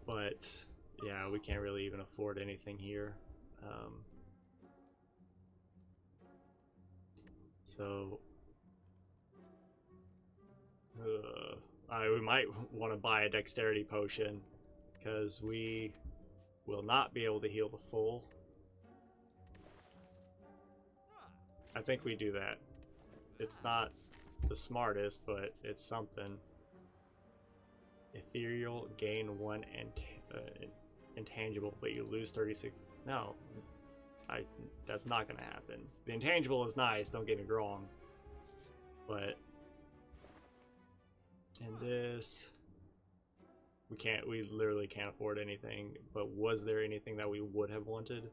But yeah, we can't really even afford anything here. So we might want to buy a dexterity potion because we will not be able to heal the full. I think we do that. It's not the smartest, but it's something. Ethereal, gain 1 intangible, but you lose 36. No, that's not gonna happen. The intangible is nice, don't get me wrong, but in this, we literally can't afford anything. But was there anything that we would have wanted?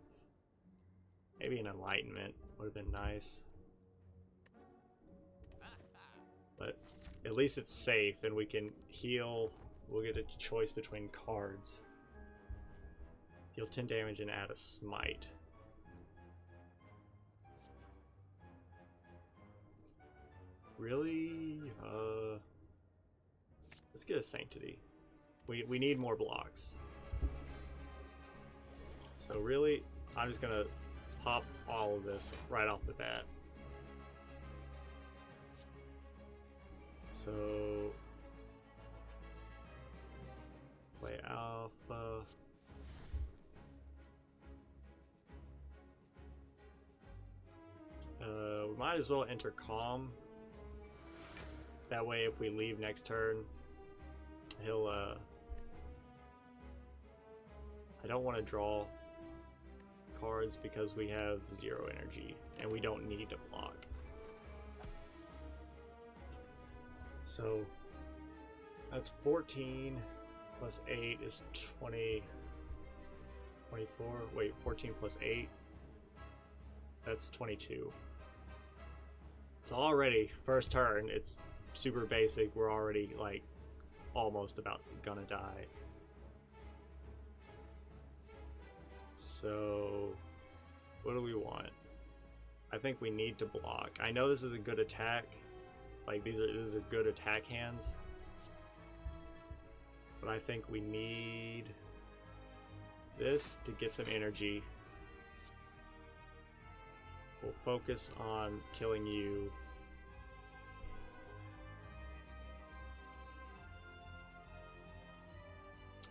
Maybe an enlightenment would have been nice, but at least it's safe and we can heal. We'll get a choice between cards. Heal 10 damage and add a smite. Really? Let's get a sanctity. We need more blocks. So really, I'm just gonna pop all of this right off the bat. So play alpha. We might as well enter calm. That way, if we leave next turn, he'll. I don't want to draw cards because we have 0 energy and we don't need to block. So that's 14 plus 8 is 20. 24. Wait, 14 plus 8. That's 22. So already, first turn, it's super basic. We're already like almost about gonna die. So what do we want? I think we need to block. I know this is a good attack. Like these are good attack hands. But I think we need this to get some energy. We'll focus on killing you.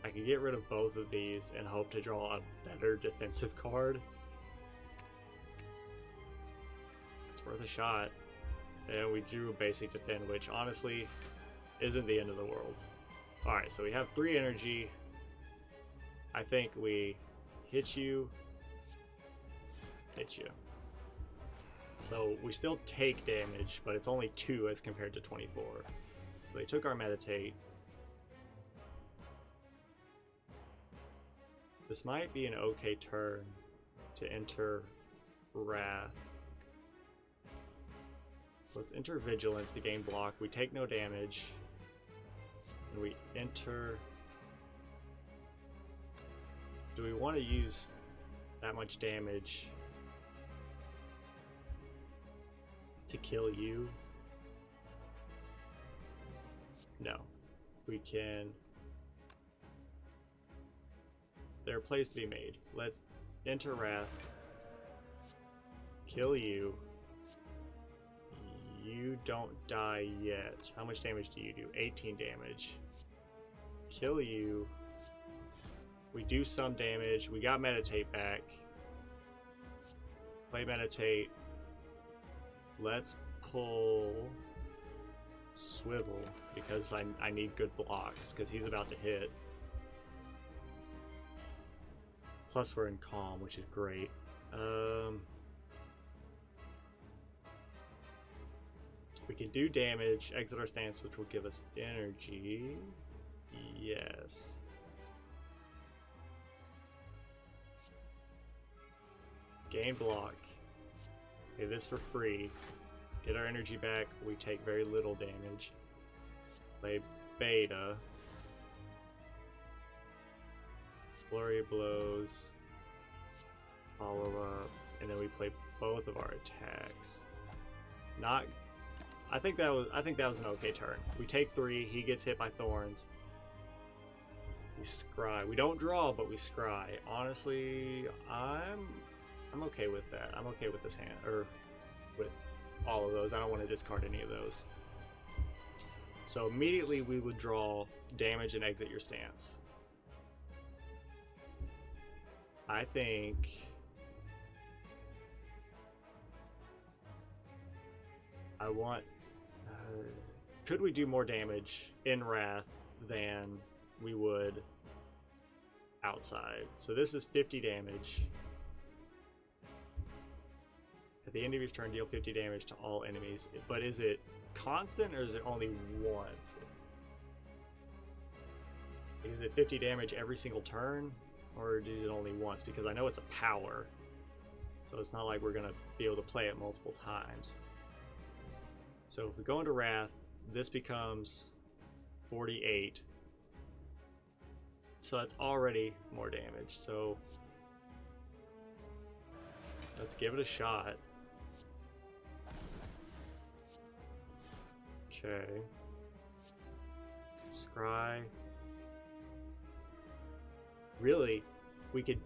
I could get rid of both of these and hope to draw a better defensive card. It's worth a shot. And we drew a basic defend, which honestly isn't the end of the world. Alright, so we have 3 energy. I think we hit you. Hit you. So we still take damage, but it's only 2 as compared to 24. So they took our meditate. This might be an okay turn to enter Wrath. So let's enter Vigilance to gain block. We take no damage. And we enter do we want to use that much damage to kill you? No. We can... There are plays to be made. Let's enter Wrath. Kill you. You don't die yet. How much damage do you do? 18 damage. Kill you. We do some damage. We got Meditate back. Play Meditate. Let's pull Swivel because I need good blocks because he's about to hit. Plus we're in Calm, which is great. We can do damage, exit our stance, which will give us energy. Yes. Gain block. Okay, this for free. Get our energy back. We take very little damage. Play Beta. Flurry of Blows. Follow up. And then we play both of our attacks. Not... I think that was an okay turn. We take 3. He gets hit by thorns. We scry. We don't draw, but we scry. Honestly, I'm okay with that. I'm okay with this hand, or with all of those. I don't want to discard any of those. So immediately we would draw damage and exit your stance. I think I want... could we do more damage in Wrath than we would outside? So this is 50 damage. At the end of your turn, deal 50 damage to all enemies. But is it constant or is it only once? Is it 50 damage every single turn? Or is it only once? Because I know it's a power. So it's not like we're going to be able to play it multiple times. So if we go into Wrath, this becomes 48. So that's already more damage. So let's give it a shot. Okay. Scry. Really, we could...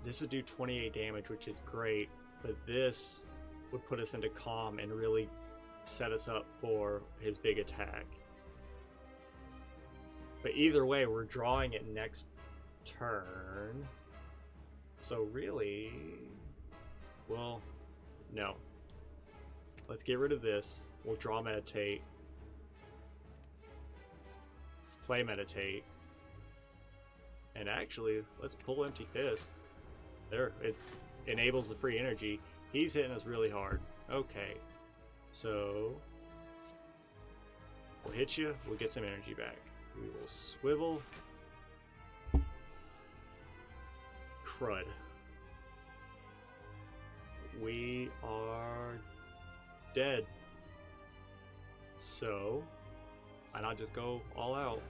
This would do 28 damage, which is great. But this would put us into Calm and really set us up for his big attack. But either way, we're drawing it next turn. So really... Well, no. Let's get rid of this. We'll draw Meditate. Play Meditate. And actually, let's pull Empty Fist. There, it enables the free energy. He's hitting us really hard. Okay. So, we'll hit you, we'll get some energy back. We will swivel. Crud. We are dead. So, why not just go all out?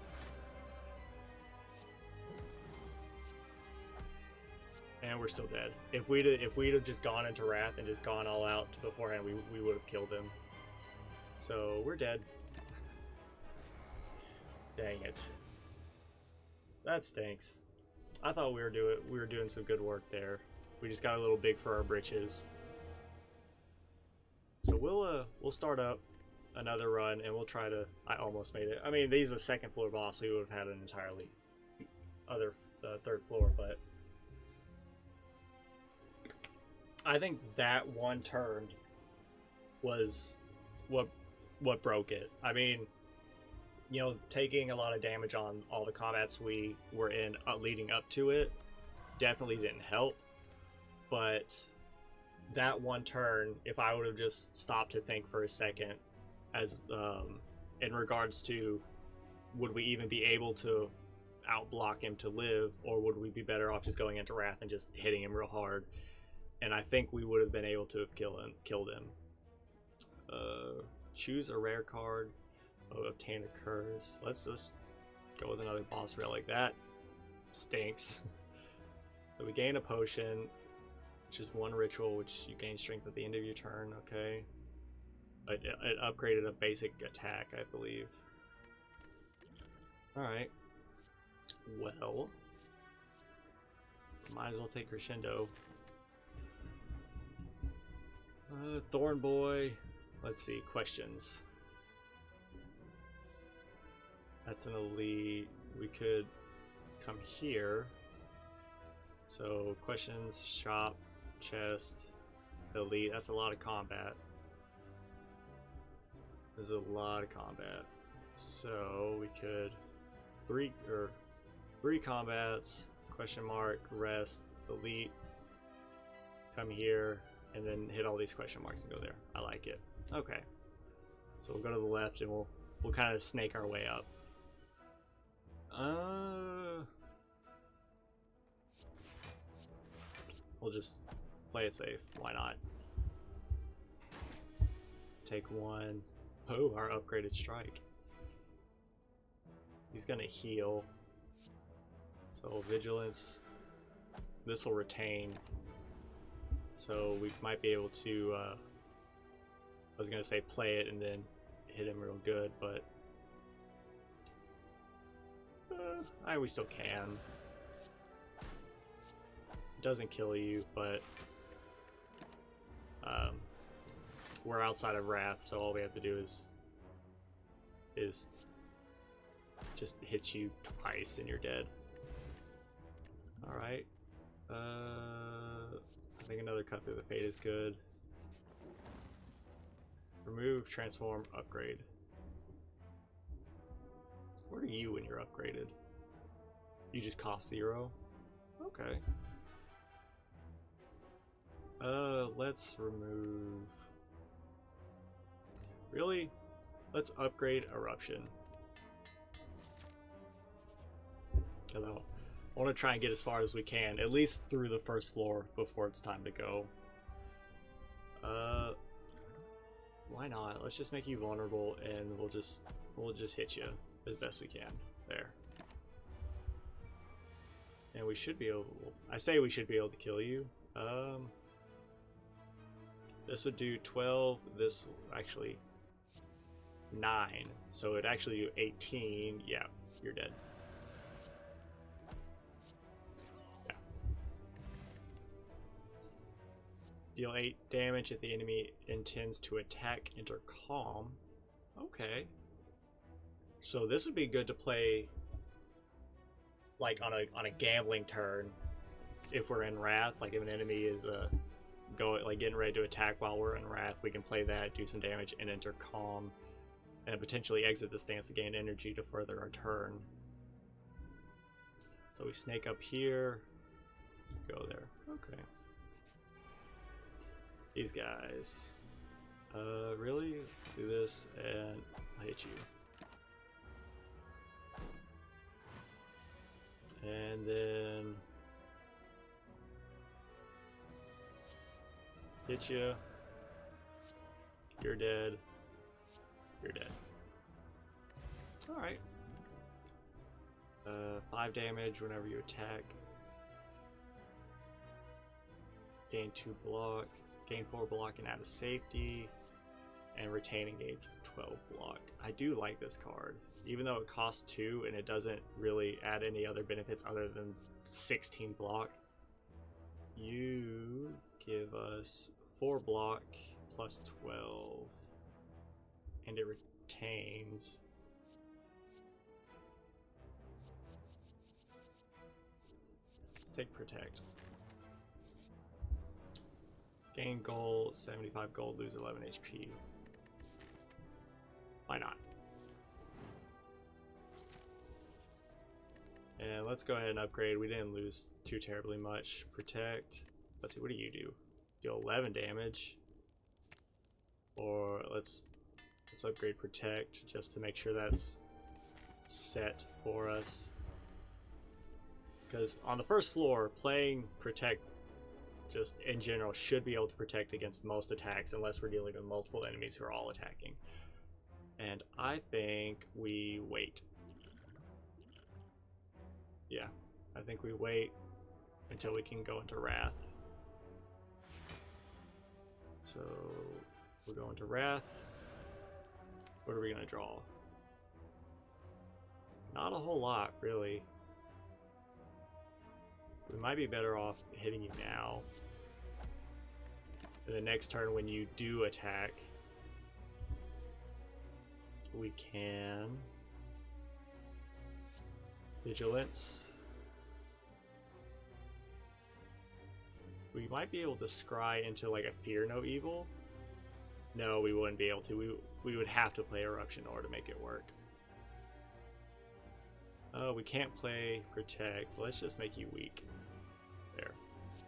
And we're still dead. If we'd have just gone into Wrath and just gone all out beforehand, we would have killed him. So we're dead. Dang it. That stinks. I thought we were doing some good work there. We just got a little big for our britches. So we'll start up another run and we'll try to... I almost made it. I mean, these are the second floor boss. We would have had an entirely other third floor, but I think that one turn was what broke it. I mean, you know, taking a lot of damage on all the combats we were in leading up to it definitely didn't help. But that one turn, if I would have just stopped to think for a second, as in regards to would we even be able to outblock him to live, or would we be better off just going into Wrath and just hitting him real hard? And I think we would have been able to have killed him. Choose a rare card. Obtain a curse. Let's just go with another boss relic. That stinks. So we gain a potion, which is 1 ritual, which you gain strength at the end of your turn. Okay. It upgraded a basic attack, I believe. Alright. Well, might as well take Crescendo. Thorn Boy. Let's see, questions. That's an elite. We could come here. So, questions, shop, chest, elite. That's a lot of combat. There's a lot of combat. So, we could three combats, question mark, rest, elite, come here, and then hit all these question marks and go there. I like it. Okay. So we'll go to the left and we'll kind of snake our way up. We'll just play it safe. Why not? Take 1. Oh, our upgraded strike. He's gonna heal. So vigilance. This will retain. So we might be able to, I was going to say play it and then hit him real good, but we still can. It doesn't kill you, but we're outside of Wrath, so all we have to do is just hit you twice and you're dead. Alright. I think another cut through the fate is good. Remove, transform, upgrade. What are you when you're upgraded? You just cost 0? Okay. Let's remove... Really? Let's upgrade Eruption. Hello. I want to try and get as far as we can, at least through the first floor before it's time to go. Why not? Let's just make you vulnerable and we'll just hit you as best we can. There. And we should be able, I say we should be able to kill you. This would do 12, this actually 9. So it'd actually do 18. Yeah, you're dead. Deal 8 damage if the enemy intends to attack, enter calm. Okay. So this would be good to play like on a gambling turn if we're in Wrath. Like if an enemy is getting ready to attack while we're in Wrath, we can play that, do some damage, and enter calm, and potentially exit the stance to gain energy to further our turn. So we snake up here, go there. Okay. These guys. Really? Let's do this and I'll hit you. And then hit you. You're dead. You're dead. Alright. 5 damage whenever you attack. Gain 2 block. Gain 4 block and add a safety, and retain engage 12 block. I do like this card, even though it costs 2 and it doesn't really add any other benefits other than 16 block. You give us 4 block plus 12, and it retains. Let's take protect. Gain gold, 75 gold, lose 11 HP. Why not? And let's go ahead and upgrade. We didn't lose too terribly much. Protect. Let's see, what do you do? Deal 11 damage. Or let's upgrade Protect just to make sure that's set for us. Because on the first floor, playing Protect just in general should be able to protect against most attacks unless we're dealing with multiple enemies who are all attacking. And I think we wait. Yeah, I think we wait. until we can go into Wrath. So we'll go into Wrath. What are we gonna draw? Not a whole lot, really. We might be better off hitting you now. And the next turn when you do attack, we can Vigilance. We might be able to scry into like a Fear No Evil. No, we wouldn't be able to. We would have to play Eruption in order to make it work. We can't play Protect. Let's just make you weak. There.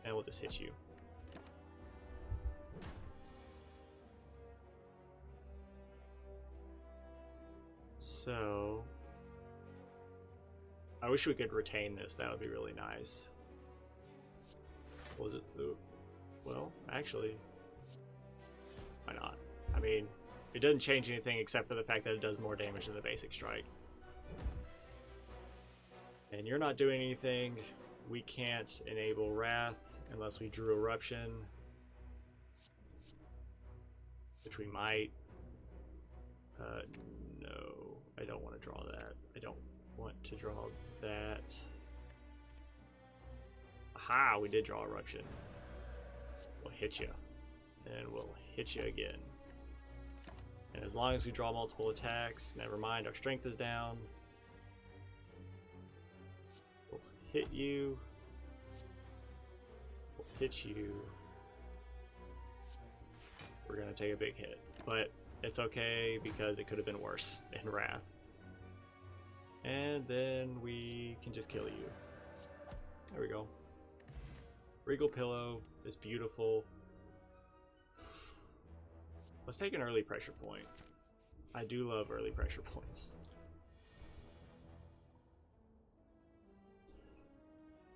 And we'll just hit you. So I wish we could retain this. That would be really nice. Was it? Well, actually, why not? I mean, it doesn't change anything except for the fact that it does more damage than the basic strike. And you're not doing anything. We can't enable Wrath unless we drew Eruption, which we might. No, I don't want to draw that. I don't want to draw that. Aha, we did draw Eruption. We'll hit you. And we'll hit you again. And as long as we draw multiple attacks, never mind, our strength is down. We'll hit you. We'll hit you. We're going to take a big hit. But it's okay because it could have been worse in Wrath. And then we can just kill you. There we go. Regal Pillow is beautiful. Let's take an early pressure point. I do love early pressure points.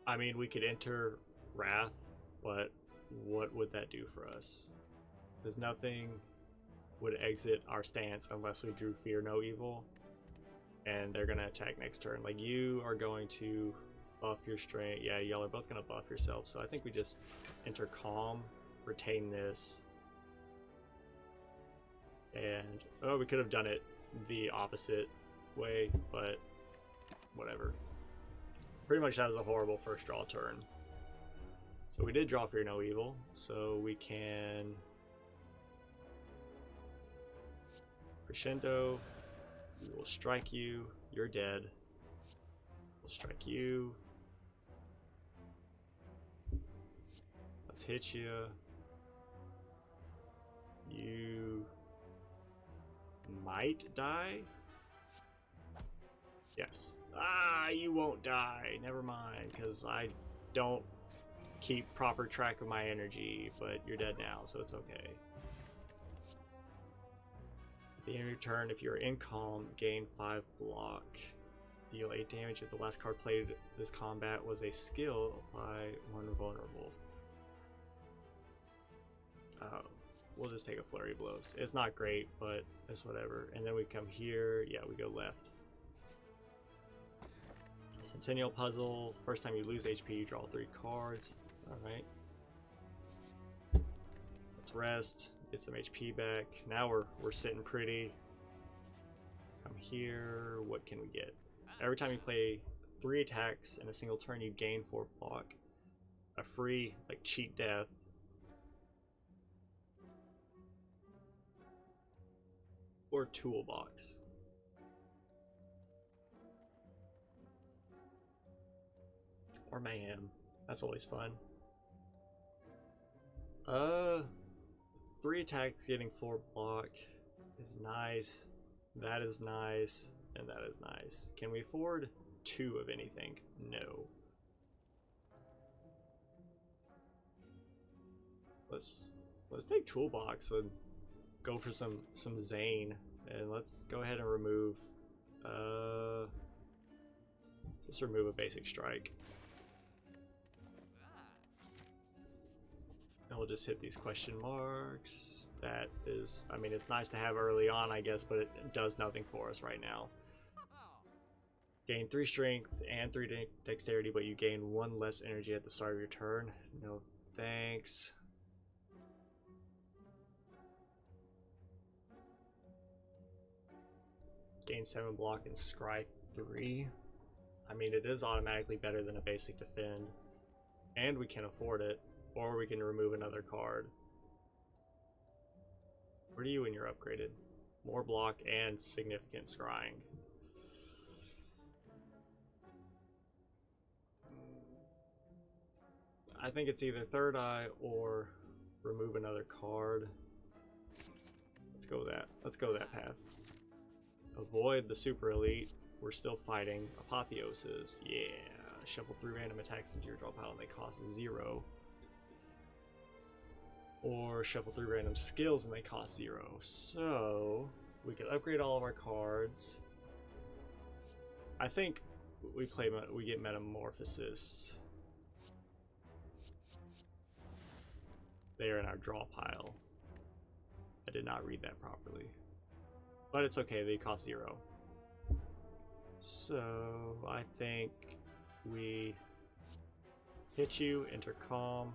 I mean, we could enter Wrath, but what would that do for us? Because nothing would exit our stance unless we drew Fear No Evil. And they're going to attack next turn. Like, you are going to buff your strength. Yeah, y'all are both going to buff yourself. So I think we just enter Calm, retain this. And, oh, we could have done it the opposite way, but whatever. Pretty much that was a horrible first draw turn. So we did draw Fear No Evil, so we can Crescendo. We will strike you. You're dead. We'll strike you. Let's hit you. You might die. Yes. Ah, you won't die. Never mind, because I don't keep proper track of my energy, but you're dead now, so it's okay. At the end of your turn, if you're in Calm, gain 5 block. Deal 8 damage. If the last card played this combat was a skill, apply 1 vulnerable. We'll just take a Flurry of Blows. It's not great, but it's whatever. And then we come here. Yeah, we go left. Centennial Puzzle. First time you lose HP, you draw 3 cards. Alright. Let's rest. Get some HP back. Now we're sitting pretty. Come here. What can we get? Every time you play 3 attacks in a single turn, you gain 4 block. A free, like, cheat death. Or toolbox. Or mayhem. That's always fun. 3 attacks getting 4 block is nice. That is nice. And that is nice. Can we afford 2 of anything? No. Let's take toolbox and go for some Zane, and let's go ahead and remove just remove a basic strike, and we'll just hit these question marks. That is, I mean, it's nice to have early on, I guess, but it does nothing for us right now. Gain 3 strength and 3 dexterity, but you gain 1 less energy at the start of your turn. No thanks. Gain 7 block and scry 3. I mean, it is automatically better than a basic defend. And we can afford it. Or we can remove another card. Where do you when you're upgraded? More block and significant scrying. I think it's either Third Eye or remove another card. Let's go that. Let's go that path. Avoid the super elite. We're still fighting apotheoses. Yeah. Shuffle 3 random attacks into your draw pile and they cost 0. Or shuffle 3 random skills and they cost 0. So we could upgrade all of our cards. I think we get Metamorphosis. They're in our draw pile. I did not read that properly. But it's okay, they cost 0. So I think we hit you, intercom,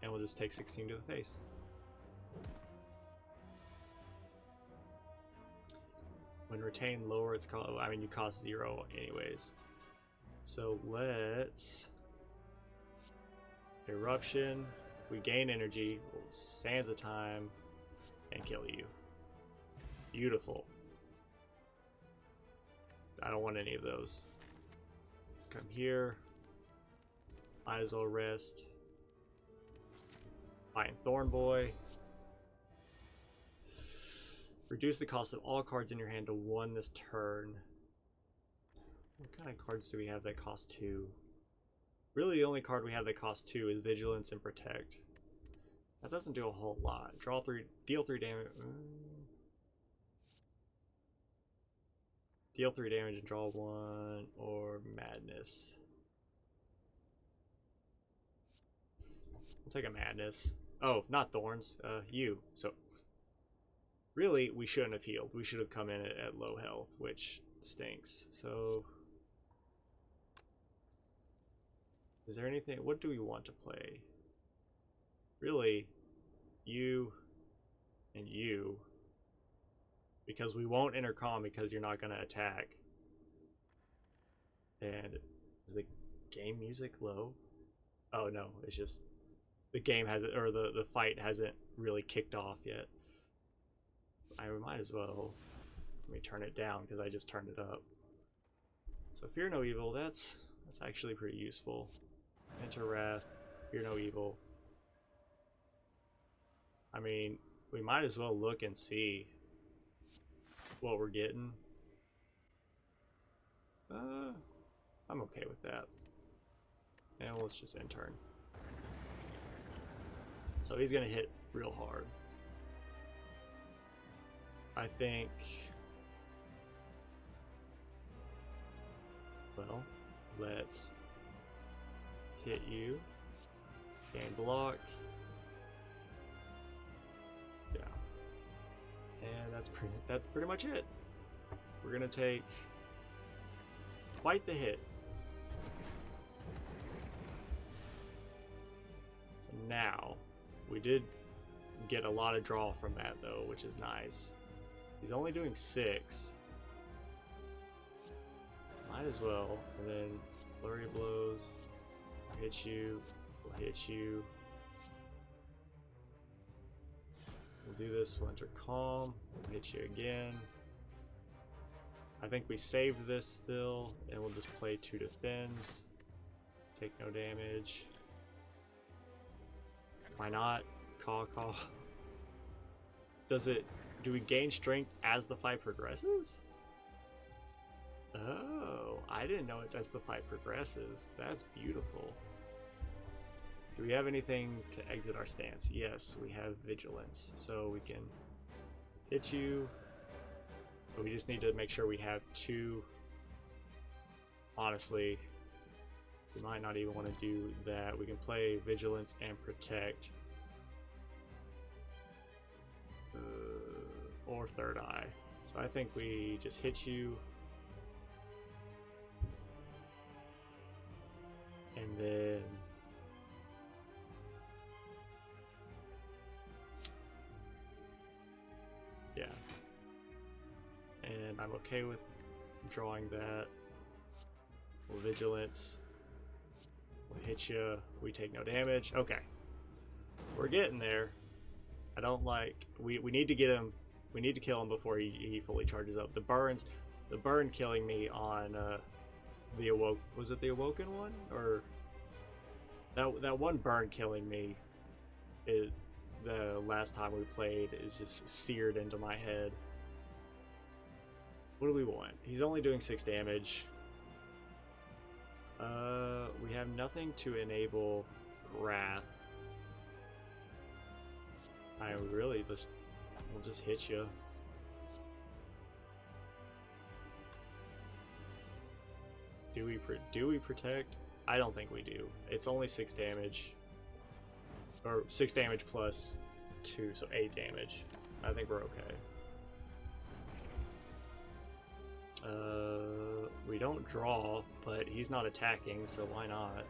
and we'll just take 16 to the face. When retained, lower its cost. I mean, you cost 0 anyways. So let's eruption. We gain energy. We'll sands of time and kill you. Beautiful. I don't want any of those. Come here. Might as well rest. Find Thorn Boy. Reduce the cost of all cards in your hand to 1 this turn. What kind of cards do we have that cost 2? Really, the only card we have that costs 2 is Vigilance and Protect. That doesn't do a whole lot. Draw 3, deal 3 damage. Deal 3 damage and draw 1, or Madness. We'll take a Madness. Oh, not Thorns. You. So, really, we shouldn't have healed. We should have come in at low health, which stinks. So, is there anything? What do we want to play? Really, you and you. Because we won't intercom because you're not going to attack. And is the game music low? Oh no, it's just the game hasn't, or the fight hasn't really kicked off yet. I might as well, let me turn it down because I just turned it up. So Fear No Evil, that's actually pretty useful. Enter Wrath, Fear No Evil. I mean, we might as well look and see what we're getting. I'm okay with that. And let's just end turn. So he's gonna hit real hard. I think. Well, let's hit you. Gain block. Yeah. And that's pretty much it. We're gonna take quite the hit. So now we did get a lot of draw from that though, which is nice. He's only doing 6. Might as well. And then flurry of blows. I'll hit you. We'll hit you. We'll do this. We'll enter calm. We'll hit you again. I think we saved this still, and we'll just play 2 defends. Take no damage. Why not? Caw. Do we gain strength as the fight progresses? Oh, I didn't know it's as the fight progresses. That's beautiful. Do we have anything to exit our stance? Yes, we have vigilance, so we can hit you. So we just need to make sure we have 2. Honestly, we might not even want to do that. We can play vigilance and protect. Or third eye. So I think we just hit you. I'm okay with drawing that. Vigilance. We'll hit you. We take no damage. Okay. We're getting there. I don't like... We need to get him... We need to kill him before he fully charges up. The burn killing me on the awoke... Was it the awoken one? Or... That one burn killing me is... The last time we played is just seared into my head. What do we want? He's only doing 6 damage. We have nothing to enable Wrath. We'll just hit you. Do we protect? I don't think we do. It's only 6 damage. Or 6 damage plus 2, so 8 damage. I think we're okay. We don't draw, but he's not attacking, so why not?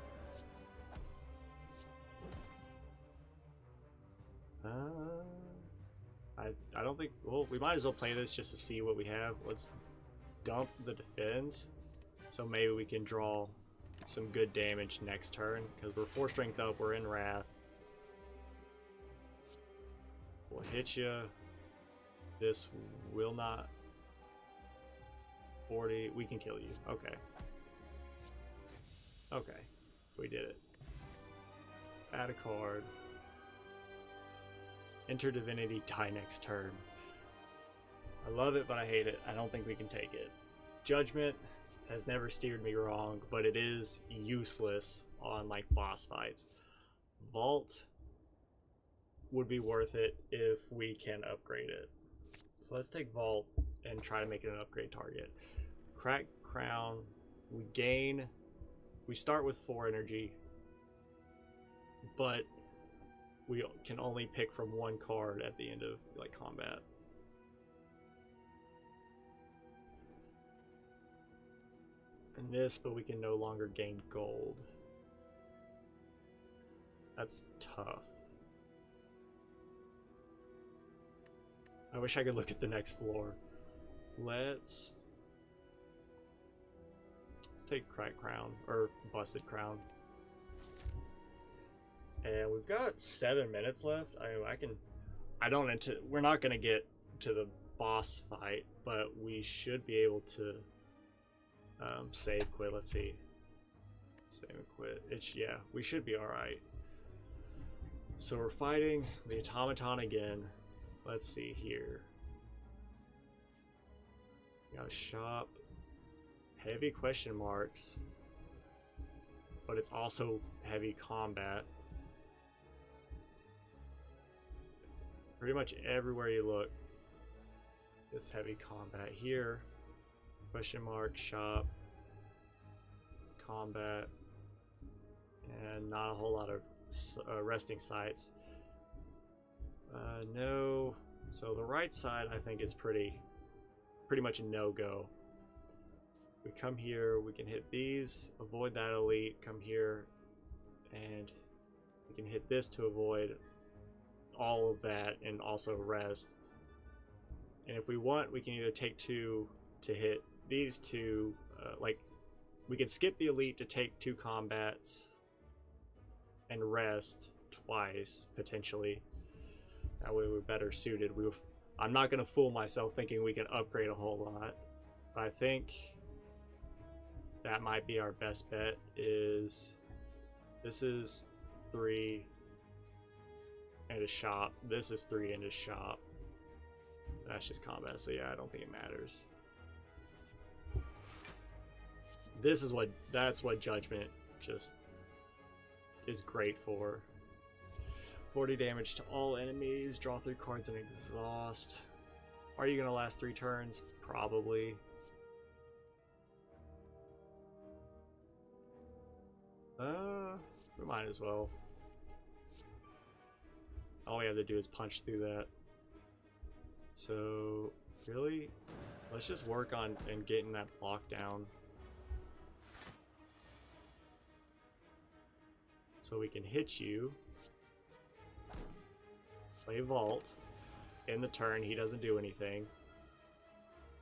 I don't think... Well, we might as well play this just to see what we have. Let's dump the defense, so maybe we can draw some good damage next turn, because we're 4 strength up, we're in Wrath. We'll hit you. This will not... 40, we can kill you. Okay. Okay. We did it. Add a card. Enter Divinity, die next turn. I love it, but I hate it. I don't think we can take it. Judgment has never steered me wrong, but it is useless on like boss fights. Vault would be worth it if we can upgrade it. So let's take Vault and try to make it an upgrade target. Crack Crown, we start with 4 energy, but we can only pick from 1 card at the end of like combat. And this, but we can no longer gain gold. That's tough. I wish I could look at the next floor. Let's take Cracked Crown, or Busted Crown. And we've got 7 minutes left. We're not gonna get to the boss fight, but we should be able to save quit. Let's see. Save and quit. Yeah, we should be alright. So we're fighting the automaton again. Let's see here. We got a shop. Heavy question marks. But it's also heavy combat. Pretty much everywhere you look, it's heavy combat. Here, question mark, shop, combat, and not a whole lot of resting sites. No. So the right side, I think, is pretty much a no-go. We come here, we can hit these, avoid that elite, come here, and we can hit this to avoid all of that and also rest. And if we want, we can either take 2 to hit these 2, like we could skip the elite to take 2 combats and rest twice potentially. That way we're better suited. I'm not gonna fool myself thinking we can upgrade a whole lot, but I think that might be our best bet. This is 3 and a shop. This is 3 and a shop. That's just combat, so yeah, I don't think it matters. That's what Judgment just is great for. 40 damage to all enemies, draw 3 cards and exhaust. Are you gonna last 3 turns? Probably. We might as well. All we have to do is punch through that. So, really, let's just work on and getting that block down. So we can hit you. Play Vault. In the turn, he doesn't do anything.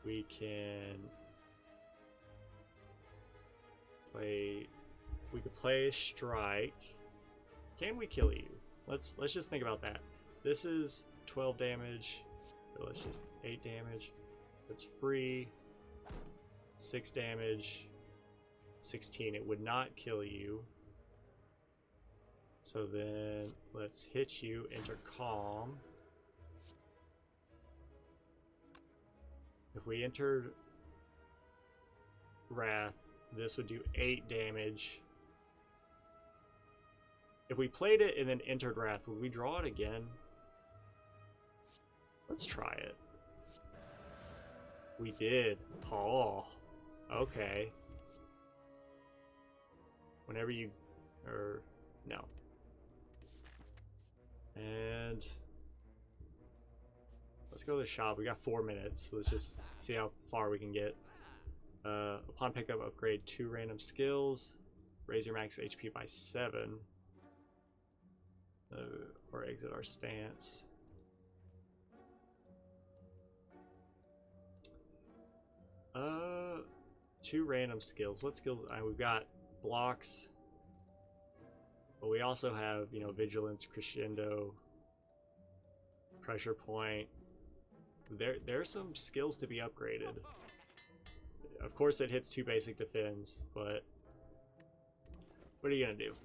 We can play. We could play strike. Can we kill you? Let's just think about that. This is 12 damage. So let's just 8 damage. That's free. 6 damage. 16. It would not kill you. So then let's hit you. Enter calm. If we entered wrath, this would do 8 damage. If we played it and then entered wrath, would we draw it again? Let's try it. We did. Oh, okay. Whenever you, or no. And let's go to the shop. We got 4 minutes. So let's just see how far we can get. Upon pickup, upgrade 2 random skills. Raise your max HP by 7. Or exit our stance. Uh, 2 random skills. What skills? We've got blocks, but we also have, you know, vigilance, crescendo, pressure point. There's some skills to be upgraded. Of course, it hits 2 basic defense, but what are you gonna do?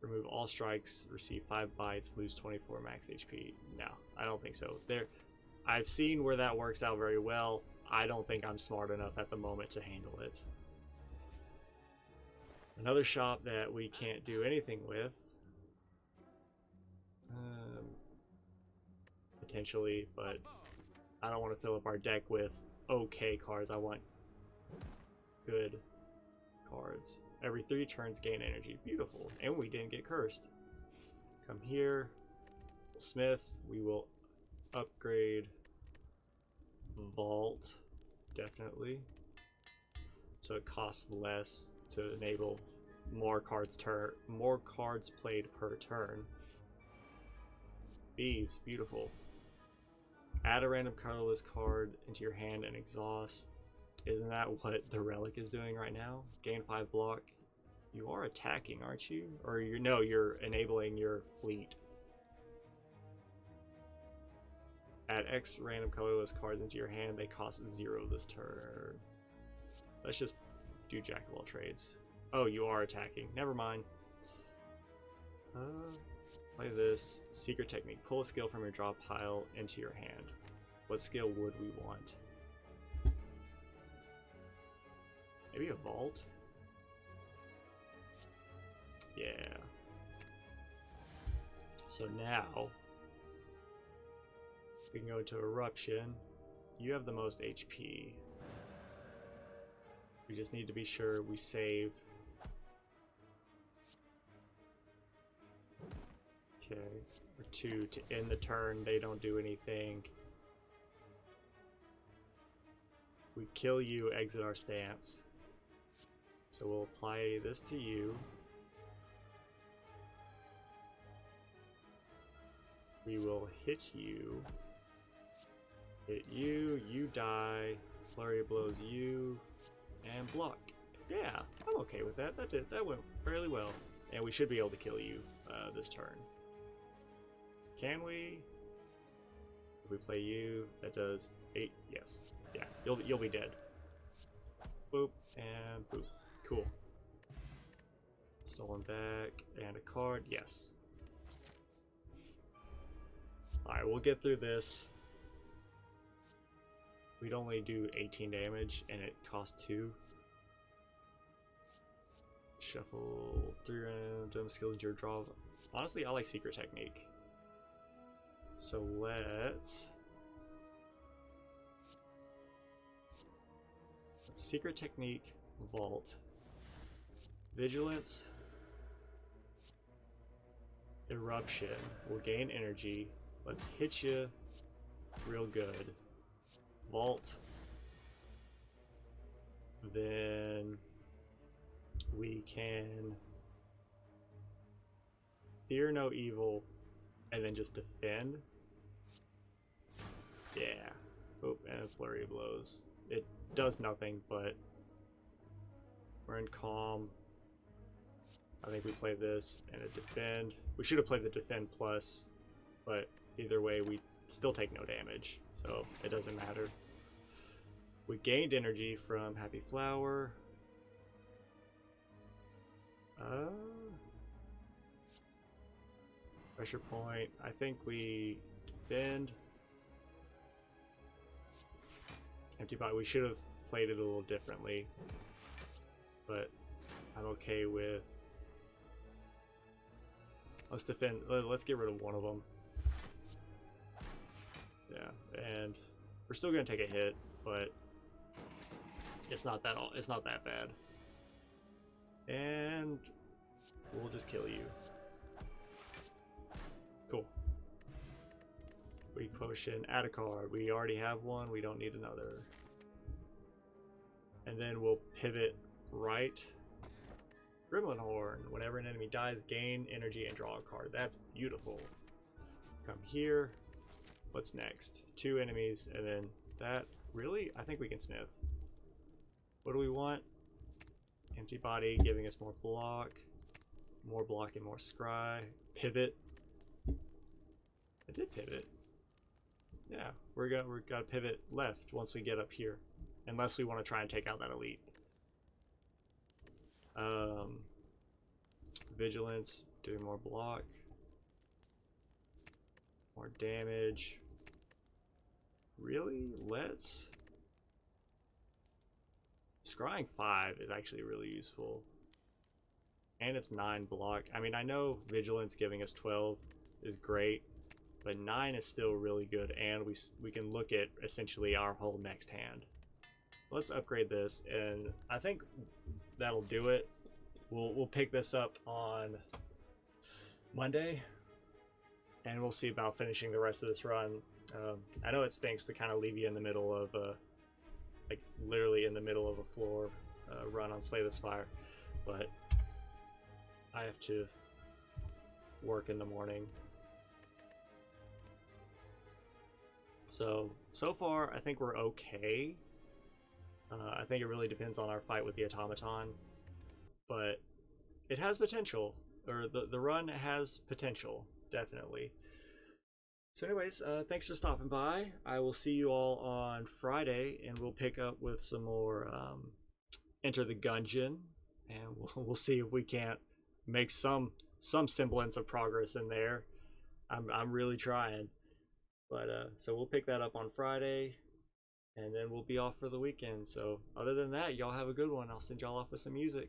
Remove all strikes, receive 5 bites, lose 24 max HP. No, I don't think so. I've seen where that works out very well. I don't think I'm smart enough at the moment to handle it. Another shop that we can't do anything with. Potentially, but I don't want to fill up our deck with okay cards. I want good cards. Every 3 turns gain energy. Beautiful. And we didn't get cursed. Come here. Smith. We will upgrade Vault. Definitely. So it costs less to enable more cards played per turn. Beeves. Beautiful. Add a random colorless card into your hand and exhaust. Isn't that what the relic is doing right now? Gain 5 block. You are attacking, aren't you? Or you're enabling your fleet. Add X random colorless cards into your hand. They cost 0 this turn. Let's just do jack of all trades. Oh, you are attacking. Never mind. Play this. Secret technique. Pull a skill from your draw pile into your hand. What skill would we want? Maybe a vault? Yeah. So now we can go into eruption. You have the most HP. We just need to be sure we save. Okay. Or 2 to end the turn. They don't do anything. We kill you, exit our stance. So we'll apply this to you. We will hit you. Hit you, you die. Flurry of blows you, and block. Yeah, I'm okay with that. That went fairly well. And we should be able to kill you this turn. Can we? If we play you, that does 8. Yes. Yeah, you'll be dead. Boop and boop. Cool. Stolen back and a card. Yes. Alright, we'll get through this. We'd only do 18 damage and it costs 2. Shuffle 3 random skills into your draw. Honestly, I like secret technique. So let's secret technique, vault, vigilance, eruption. We'll gain energy. Let's hit you real good. Vault. Then we can fear no evil and then just defend. Yeah. Oh, and a flurry of blows. It does nothing, but we're in calm. I think we play this and a defend. We should have played the defend plus, but either way we still take no damage, so it doesn't matter. We gained energy from Happy Flower. Pressure point. I think we defend. Empty body. We should have played it a little differently, but I'm okay with. Let's defend. Let's get rid of one of them. Yeah, and we're still gonna take a hit, but it's not that bad. And we'll just kill you. Cool. Weak potion, add a card. We already have one, we don't need another. And then we'll pivot right. Gremlin Horn. Whenever an enemy dies, gain energy and draw a card. That's beautiful. Come here. What's next? 2 enemies, and then that. Really? I think we can smith. What do we want? Empty body, giving us more block and more scry. Pivot. I did pivot. Yeah, we're gonna pivot left once we get up here, unless we want to try and take out that elite. Vigilance, doing more block, more damage. Really? Let's. Scrying 5 is actually really useful. And it's 9 block. I mean, I know Vigilance giving us 12 is great, but 9 is still really good, and we can look at essentially our whole next hand. Let's upgrade this, and I think that'll do it. We'll pick this up on Monday, and we'll see about finishing the rest of this run. I know it stinks to kind of leave you in the middle of like literally in the middle of a floor run on Slay the Spire, but I have to work in the morning. So far I think we're okay. I think it really depends on our fight with the automaton, but it has potential, or the run has potential, definitely. So anyways, thanks for stopping by. I will see you all on Friday, and we'll pick up with some more Enter the Gungeon, and we'll see if we can't make some semblance of progress in there. I'm really trying, but so we'll pick that up on Friday, and then we'll be off for the weekend. So other than that, y'all have a good one. I'll send y'all off with some music.